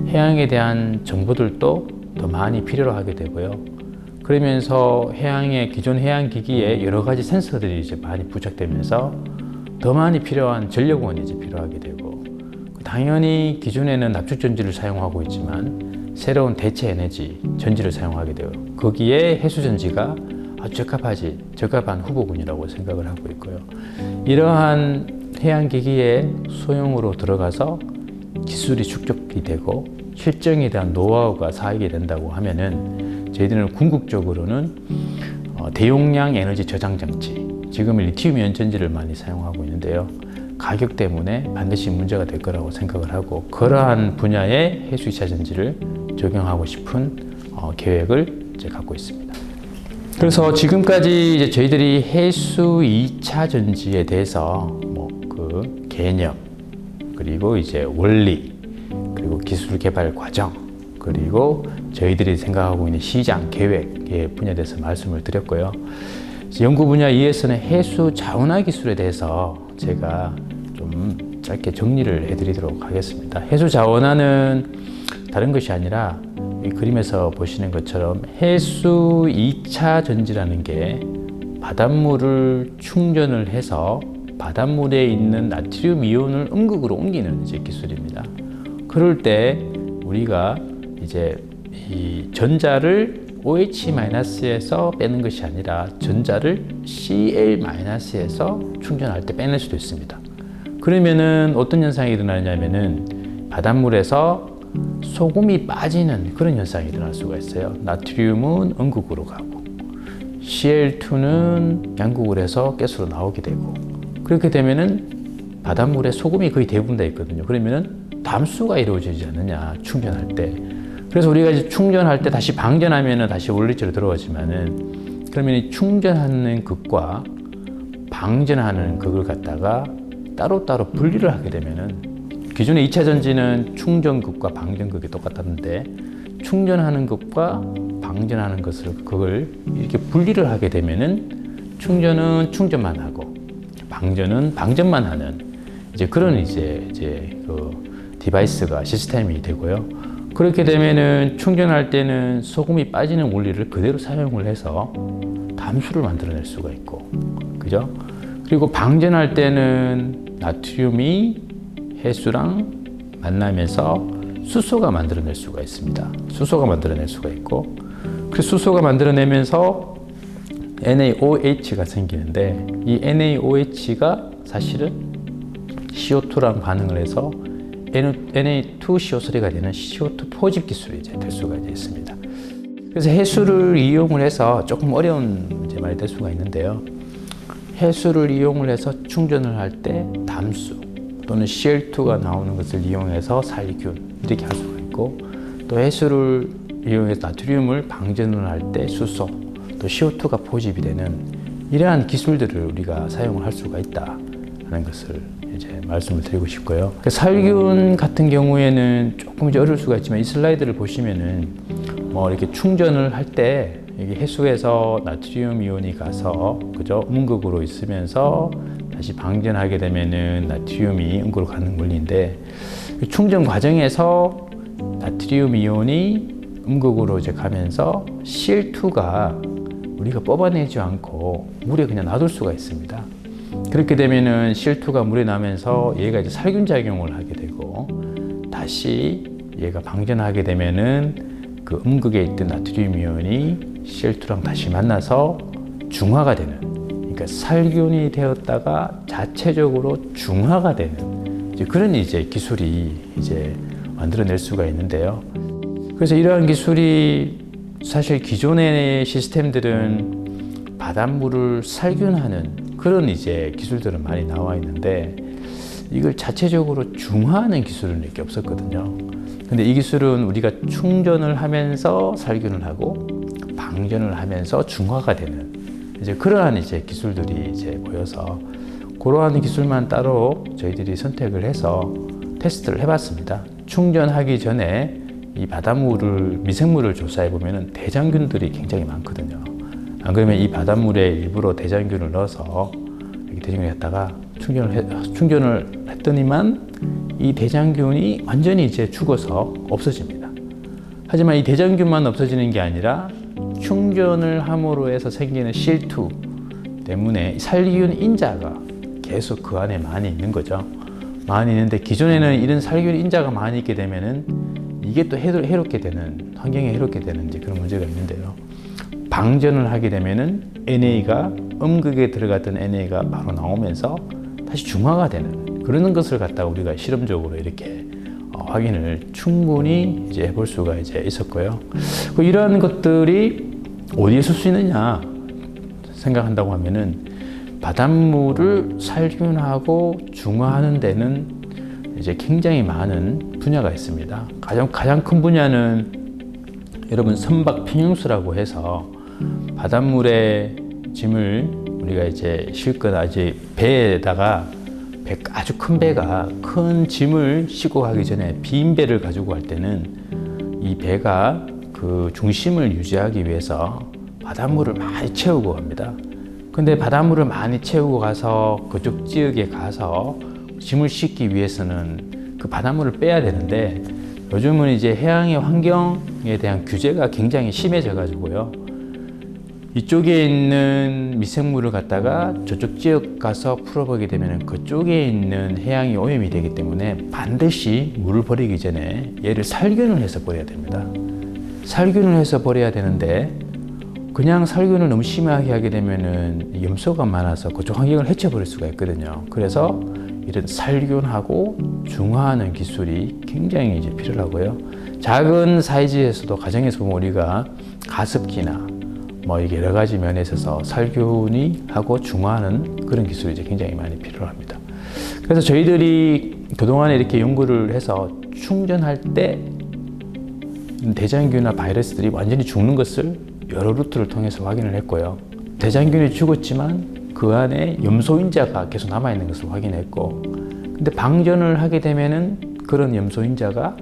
해양에 대한 정보들도 더 많이 필요로 하게 되고요. 그러면서 기존 해양 기기에 여러 가지 센서들이 이제 많이 부착되면서 더 많이 필요한 전력원이 이제 필요하게 되고, 당연히 기존에는 납축 전지를 사용하고 있지만 새로운 대체 에너지 전지를 사용하게 돼요. 거기에 해수 전지가 아주 적합한 후보군이라고 생각을 하고 있고요. 이러한 해양 기기의 소형으로 들어가서 기술이 축적이 되고 실정에 대한 노하우가 쌓이게 된다고 하면은, 저희들은 궁극적으로는 대용량 에너지 저장 장치, 지금은 리튬 이온 전지를 많이 사용하고 있는데요. 가격 때문에 반드시 문제가 될 거라고 생각을 하고, 그러한 분야의 해수 2차 전지를 적용하고 싶은 계획을 이제 갖고 있습니다. 그래서 지금까지 이제 저희들이 해수 2차 전지에 대해서 그 개념, 그리고 이제 원리, 그리고 기술 개발 과정, 그리고 저희들이 생각하고 있는 시장 계획의 분야에 대해서 말씀을 드렸고요. 연구 분야 2에서는 해수 자원화 기술에 대해서 제가 좀 짧게 정리를 해드리도록 하겠습니다. 해수 자원화는 다른 것이 아니라 이 그림에서 보시는 것처럼 해수 2차 전지라는 게 바닷물을 충전을 해서 바닷물에 있는 나트륨 이온을 음극으로 옮기는 이제 기술입니다. 그럴 때 우리가 이제 이 전자를 OH-에서 빼는 것이 아니라 전자를 Cl-에서 충전할 때 빼낼 수도 있습니다. 그러면은 어떤 현상이 일어나냐면은 바닷물에서 소금이 빠지는 그런 현상이 일어날 수가 있어요. 나트륨은 음극으로 가고 Cl2는 양극을 해서 가스로 나오게 되고, 그렇게 되면은 바닷물에 소금이 거의 대부분 다 있거든요. 그러면은 담수가 이루어지지 않느냐, 충전할 때. 그래서 우리가 이제 충전할 때 다시 방전하면은 다시 원리체로 들어가지만은, 그러면 이 충전하는 극과 방전하는 극을 갖다가 따로따로 분리를 하게 되면은, 기존의 2차 전지는 충전극과 방전극이 똑같았는데 충전하는 극과 방전하는 극을 이렇게 분리를 하게 되면은 충전은 충전만 하고 방전은 방전만 하는 이제 그런 이제 그 디바이스가 시스템이 되고요. 그렇게 되면은 충전할 때는 소금이 빠지는 원리를 그대로 사용을 해서 담수를 만들어낼 수가 있고, 그죠? 그리고 방전할 때는 나트륨이 해수랑 만나면서 수소가 만들어낼 수가 있습니다. 수소가 만들어낼 수가 있고, 그 수소가 만들어내면서 NaOH가 생기는데, 이 NaOH가 사실은 CO2랑 반응을 해서 Na2CO3가 되는 CO2 포집 기술이 이제 될 수가 이제 있습니다. 그래서 해수를 이용을 해서 조금 어려운 이제 말이 될 수가 있는데요. 해수를 이용을 해서 충전을 할 때 담수 또는 Cl2가 나오는 것을 이용해서 살균 이렇게 할 수가 있고, 또 해수를 이용해서 나트륨을 방전을 할 때 수소, 또 CO2가 포집이 되는 이러한 기술들을 우리가 사용을 할 수가 있다는 것을 이제 말씀을 드리고 싶고요. 살균 같은 경우에는 조금 이제 어려울 수가 있지만, 이 슬라이드를 보시면은 이렇게 충전을 할 때 여기 해수에서 나트륨 이온이 가서, 그죠? 음극으로 있으면서 다시 방전하게 되면은 나트륨이 음극으로 가는 원리인데, 충전 과정에서 나트륨 이온이 음극으로 이제 가면서 Cl2가 우리가 뽑아내지 않고 물에 그냥 놔둘 수가 있습니다. 그렇게 되면은 Cl2가 물에 나면서 얘가 이제 살균 작용을 하게 되고, 다시 얘가 방전하게 되면은 그 음극에 있던 나트륨 이온이 Cl2랑 다시 만나서 중화가 되는, 그러니까 살균이 되었다가 자체적으로 중화가 되는 이제 그런 이제 기술이 이제 만들어낼 수가 있는데요. 그래서 이러한 기술이 사실 기존의 시스템들은 바닷물을 살균하는 그런 이제 기술들은 많이 나와 있는데, 이걸 자체적으로 중화하는 기술은 이렇게 없었거든요. 근데 이 기술은 우리가 충전을 하면서 살균을 하고 방전을 하면서 중화가 되는 이제 그러한 이제 기술들이 이제 보여서, 그러한 기술만 따로 저희들이 선택을 해서 테스트를 해봤습니다. 충전하기 전에 이 바닷물을, 미생물을 조사해 보면은 대장균들이 굉장히 많거든요. 안 그러면 이 바닷물에 일부러 대장균을 넣어서 이렇게 대장균을 했다가 충전을 했더니만 이 대장균이 완전히 이제 죽어서 없어집니다. 하지만 이 대장균만 없어지는 게 아니라 충전을 함으로 해서 생기는 CO2 때문에 살균 인자가 계속 그 안에 많이 있는 거죠. 많이 있는데 기존에는 이런 살균 인자가 많이 있게 되면은 이게 또 해롭게 되는, 환경에 해롭게 되는 이제 그런 문제가 있는데요. 방전을 하게 되면은 NA가, 음극에 들어갔던 NA가 바로 나오면서 다시 중화가 되는 그런 것을 갖다가 우리가 실험적으로 이렇게 확인을 충분히 이제 해볼 수가 이제 있었고요. 이러한 것들이 어디에 쓸 수 있느냐 생각한다고 하면은 바닷물을 살균하고 중화하는 데는 이제 굉장히 많은 분야가 있습니다. 가장 큰 분야는 여러분 선박 평형수라고 해서 바닷물에 짐을 우리가 이제 싣거나 이제 배에다가 아주 큰 배가 큰 짐을 싣고 가기 전에 빈 배를 가지고 갈 때는 이 배가 그 중심을 유지하기 위해서 바닷물을 많이 채우고 갑니다. 근데 바닷물을 많이 채우고 가서 그쪽 지역에 가서 짐을 싣기 위해서는 그 바닷물을 빼야 되는데 요즘은 이제 해양의 환경에 대한 규제가 굉장히 심해져 가지고요. 이쪽에 있는 미생물을 갖다가 저쪽 지역 가서 풀어보게 되면 그쪽에 있는 해양이 오염이 되기 때문에 반드시 물을 버리기 전에 얘를 살균을 해서 버려야 됩니다. 살균을 해서 버려야 되는데 그냥 살균을 너무 심하게 하게 되면은 염소가 많아서 그쪽 환경을 해쳐버릴 수가 있거든요. 그래서 이런 살균하고 중화하는 기술이 굉장히 이제 필요하고요. 작은 사이즈에서도 가정에서 보면 우리가 가습기나 뭐 이게 여러 가지 면에 있어서 살균이 하고 중화하는 그런 기술이 이제 굉장히 많이 필요합니다. 그래서 저희들이 그동안에 이렇게 연구를 해서 충전할 때 대장균이나 바이러스들이 완전히 죽는 것을 여러 루트를 통해서 확인을 했고요. 대장균이 죽었지만 그 안에 염소인자가 계속 남아있는 것을 확인했고, 근데 방전을 하게 되면은 그런 염소인자가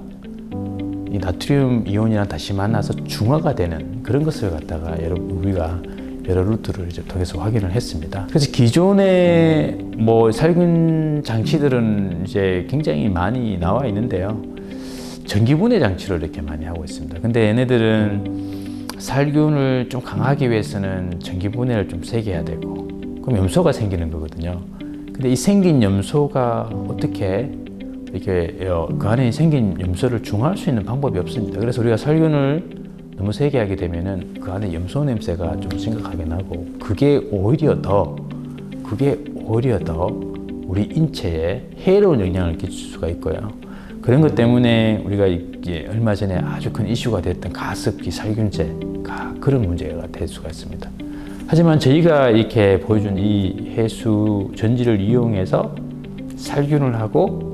이 나트륨 이온이랑 다시 만나서 중화가 되는 그런 것을 갖다가 우리가 여러 루트를 이제 통해서 확인을 했습니다. 그래서 기존의 뭐 살균 장치들은 이제 굉장히 많이 나와 있는데요. 전기분해 장치로 이렇게 많이 하고 있습니다. 근데 얘네들은 살균을 좀 강하기 위해서는 전기분해를 좀 세게 해야 되고, 그럼 염소가 생기는 거거든요. 근데 이 생긴 염소가 어떻게 이렇게 그 안에 생긴 염소를 중화할 수 있는 방법이 없습니다. 그래서 우리가 살균을 너무 세게 하게 되면은 그 안에 염소 냄새가 좀 심각하게 나고, 그게 오히려 더 우리 인체에 해로운 영향을 끼칠 수가 있고요. 그런 것 때문에 우리가 이게 얼마 전에 아주 큰 이슈가 됐던 가습기 살균제가 그런 문제가 될 수가 있습니다. 하지만 저희가 이렇게 보여준 이 해수 전지를 이용해서 살균을 하고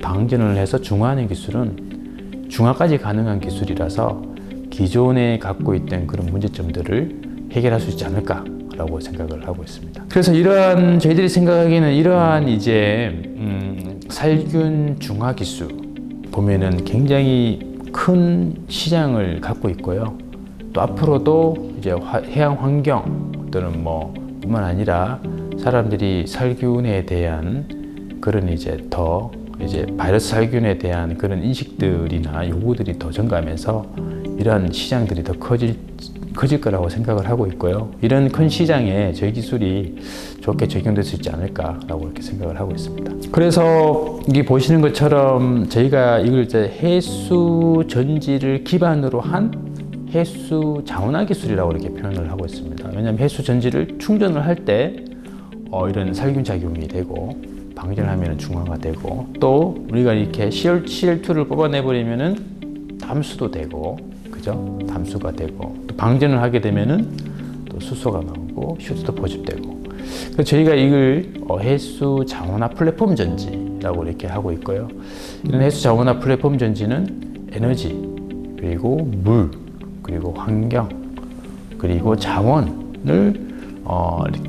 방전을 해서 중화하는 기술은 중화까지 가능한 기술이라서 기존에 갖고 있던 그런 문제점들을 해결할 수 있지 않을까라고 생각을 하고 있습니다. 그래서 저희들이 생각하기에는 이러한 이제 살균 중화 기술 보면은 굉장히 큰 시장을 갖고 있고요. 또 앞으로도 이제 해양 환경 또는 뭐 뿐만 아니라 사람들이 살균에 대한 그런 이제 더 이제 바이러스 살균에 대한 그런 인식들이나 요구들이 더 증가하면서 이러한 시장들이 더 커질 거라고 생각을 하고 있고요. 이런 큰 시장에 저희 기술이 좋게 적용될 수 있지 않을까라고 이렇게 생각을 하고 있습니다. 그래서 이게 보시는 것처럼 저희가 이걸 이제 해수 전지를 기반으로 한 해수 자원화 기술이라고 이렇게 표현을 하고 있습니다. 왜냐하면 해수 전지를 충전을 할 때 이런 살균 작용이 되고 방전하면 중화가 되고, 또 우리가 이렇게 CL2를 뽑아내버리면은 담수도 되고, 그죠? 담수가 되고, 또 방전을 하게 되면은 또 수소가 나오고 휴지도 포집되고. 그래서 저희가 이걸 해수 자원화 플랫폼 전지라고 이렇게 하고 있고요. 이런 해수 자원화 플랫폼 전지는 에너지, 그리고 물, 그리고 환경, 그리고 자원을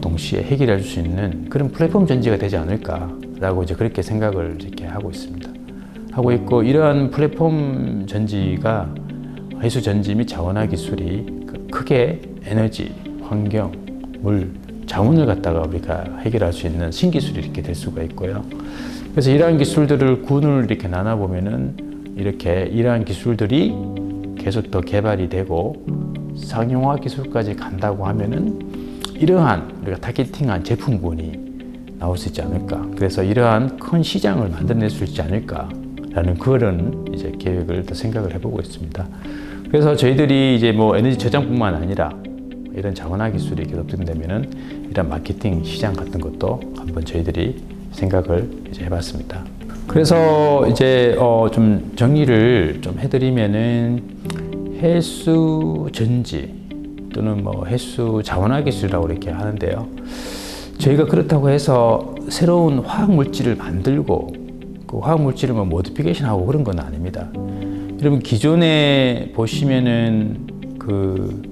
동시에 해결할 수 있는 그런 플랫폼 전지가 되지 않을까라고 이제 그렇게 생각을 이렇게 하고 있습니다. 하고 있고, 이러한 플랫폼 전지가 해수 전지 및 자원화 기술이 크게 에너지, 환경, 물, 자원을 갖다가 우리가 해결할 수 있는 신기술이 이렇게 될 수가 있고요. 그래서 이러한 기술들을 군을 이렇게 나눠보면은 이러한 기술들이 계속 더 개발이 되고 상용화 기술까지 간다고 하면은 이러한 우리가 타겟팅한 제품군이 나올 수 있지 않을까. 그래서 이러한 큰 시장을 만들어낼 수 있지 않을까라는 그런 이제 계획을 또 생각을 해보고 있습니다. 그래서 저희들이 이제 뭐 에너지 저장뿐만 아니라 이런 자원화 기술이 계속된다면은 이런 마케팅 시장 같은 것도 한번 저희들이 생각을 이제 해봤습니다. 그래서 이제 좀 정리를 좀 해드리면은 해수 전지 또는 뭐 해수 자원화 기술이라고 이렇게 하는데요. 저희가 그렇다고 해서 새로운 화학 물질을 만들고 그 화학 물질을 뭐 모디피케이션하고 그런 건 아닙니다. 여러분 기존에 보시면은 그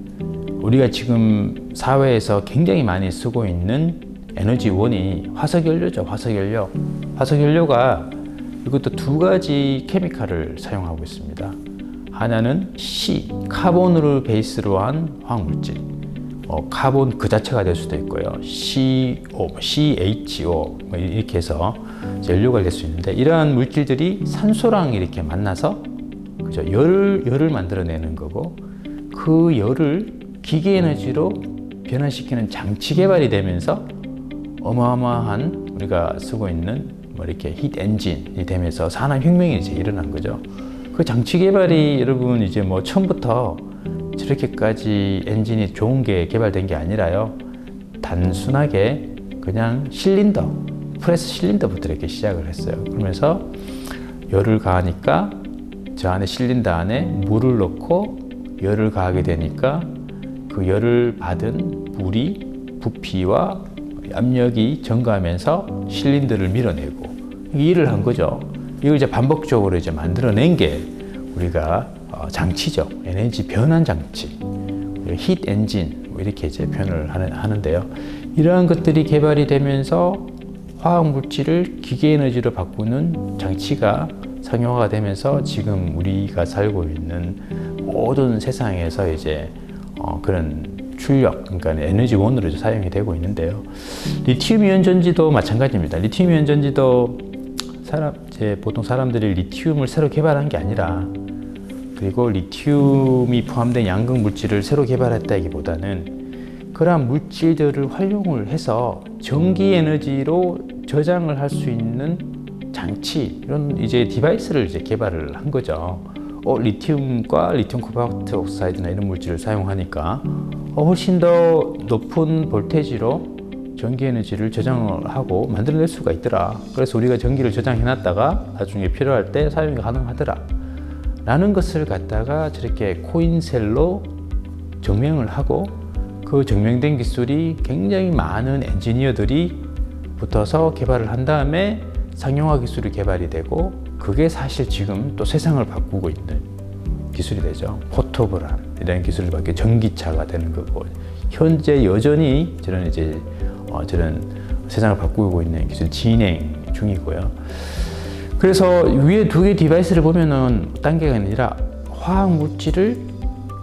우리가 지금 사회에서 굉장히 많이 쓰고 있는 에너지원이 화석연료죠. 화석연료. 화석연료가 이것도 두 가지 케미칼을 사용하고 있습니다. 하나는 C, 카본을 베이스로 한 화학물질. 카본 그 자체가 될 수도 있고요. CO, CHO 뭐 이렇게 해서 연료가 될 수 있는데 이러한 물질들이 산소랑 이렇게 만나서 그죠? 열을 만들어내는 거고 그 열을 기계 에너지로 변화시키는 장치 개발이 되면서 어마어마한 우리가 쓰고 있는 뭐 이렇게 히트 엔진이 되면서 산업혁명이 이제 일어난 거죠. 그 장치 개발이 여러분 이제 뭐 처음부터 저렇게까지 엔진이 좋은 게 개발된 게 아니라요. 단순하게 그냥 실린더, 프레스 실린더부터 이렇게 시작을 했어요. 그러면서 열을 가하니까 저 안에 실린더 안에 물을 넣고 열을 가하게 되니까 그 열을 받은 물이 부피와 압력이 증가하면서 실린더를 밀어내고 이 일을 한 거죠. 이걸 이제 반복적으로 이제 만들어낸 게 우리가 장치죠. 에너지 변환 장치, 히트 엔진 뭐 이렇게 이제 표현을 하는데요. 이러한 것들이 개발이 되면서 화학 물질을 기계 에너지로 바꾸는 장치가 상용화가 되면서 지금 우리가 살고 있는 모든 세상에서 이제 그런 출력, 그러니까 에너지원으로 사용이 되고 있는데요. 리튬이온 전지도 마찬가지입니다. 리튬이온 전지도 보통 사람들이 리튬을 새로 개발한 게 아니라 그리고 리튬이 포함된 양극 물질을 새로 개발했다기보다는 그러한 물질들을 활용을 해서 전기 에너지로 저장을 할 수 있는 장치 이런 이제 디바이스를 이제 개발을 한 거죠. 리튬과 리튬 코발트 옥사이드나 이런 물질을 사용하니까 훨씬 더 높은 볼테지로 전기 에너지를 저장을 하고 만들어낼 수가 있더라. 그래서 우리가 전기를 저장해 놨다가 나중에 필요할 때 사용이 가능하더라 라는 것을 갖다가 저렇게 코인셀로 증명을 하고 그 증명된 기술이 굉장히 많은 엔지니어들이 붙어서 개발을 한 다음에 상용화 기술이 개발이 되고 그게 사실 지금 또 세상을 바꾸고 있는 기술이 되죠. 포토브란 이런 기술을 받게 전기차가 되는 거고 현재 여전히 저런 이제 저런 세상을 바꾸고 있는 기술 진행 중이고요. 그래서 위에 두 개 디바이스를 보면은 단계가 아니라 화학 물질을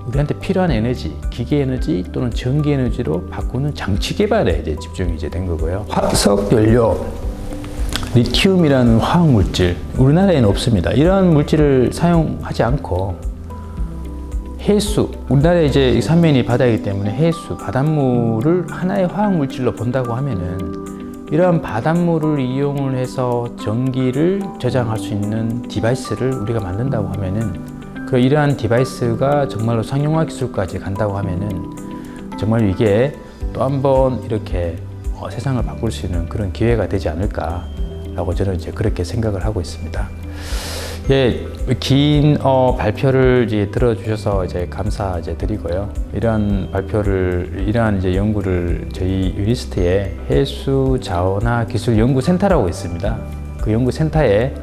우리한테 필요한 에너지, 기계 에너지 또는 전기 에너지로 바꾸는 장치 개발에 이제 집중이 이제 된 거고요. 화석 연료, 리튬이라는 화학 물질 우리나라에는 없습니다. 이러한 물질을 사용하지 않고 해수, 우리나라에 이제 삼면이 바다이기 때문에 해수, 바닷물을 하나의 화학 물질로 본다고 하면은 이러한 바닷물을 이용을 해서 전기를 저장할 수 있는 디바이스를 우리가 만든다고 하면은 이러한 디바이스가 정말로 상용화 기술까지 간다고 하면은 정말 이게 또 한 번 이렇게 세상을 바꿀 수 있는 그런 기회가 되지 않을까라고 저는 이제 그렇게 생각을 하고 있습니다. 예, 긴 발표를 이제 들어주셔서 이제 감사 이제 드리고요. 이러한 이제 연구를 저희 유니스트에 해수 자원화 기술 연구센터라고 있습니다. 그 연구센터에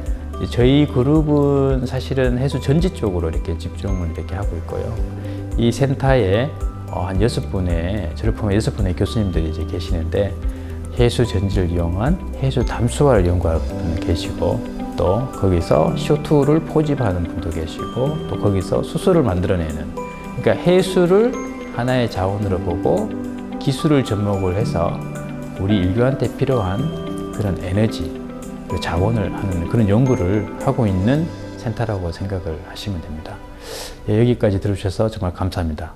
저희 그룹은 사실은 해수 전지 쪽으로 이렇게 집중을 이렇게 하고 있고요. 이 센터에 한 6분의, 저를 포함해 6분의 교수님들이 이제 계시는데 해수 전지를 이용한 해수 담수화를 연구하는 분도 계시고 또 거기서 CO2를 포집하는 분도 계시고 또 거기서 수소를 만들어내는 그러니까 해수를 하나의 자원으로 보고 기술을 접목을 해서 우리 인류한테 필요한 그런 에너지, 자원을 하는 그런 연구를 하고 있는 센터라고 생각을 하시면 됩니다. 예, 여기까지 들어주셔서 정말 감사합니다.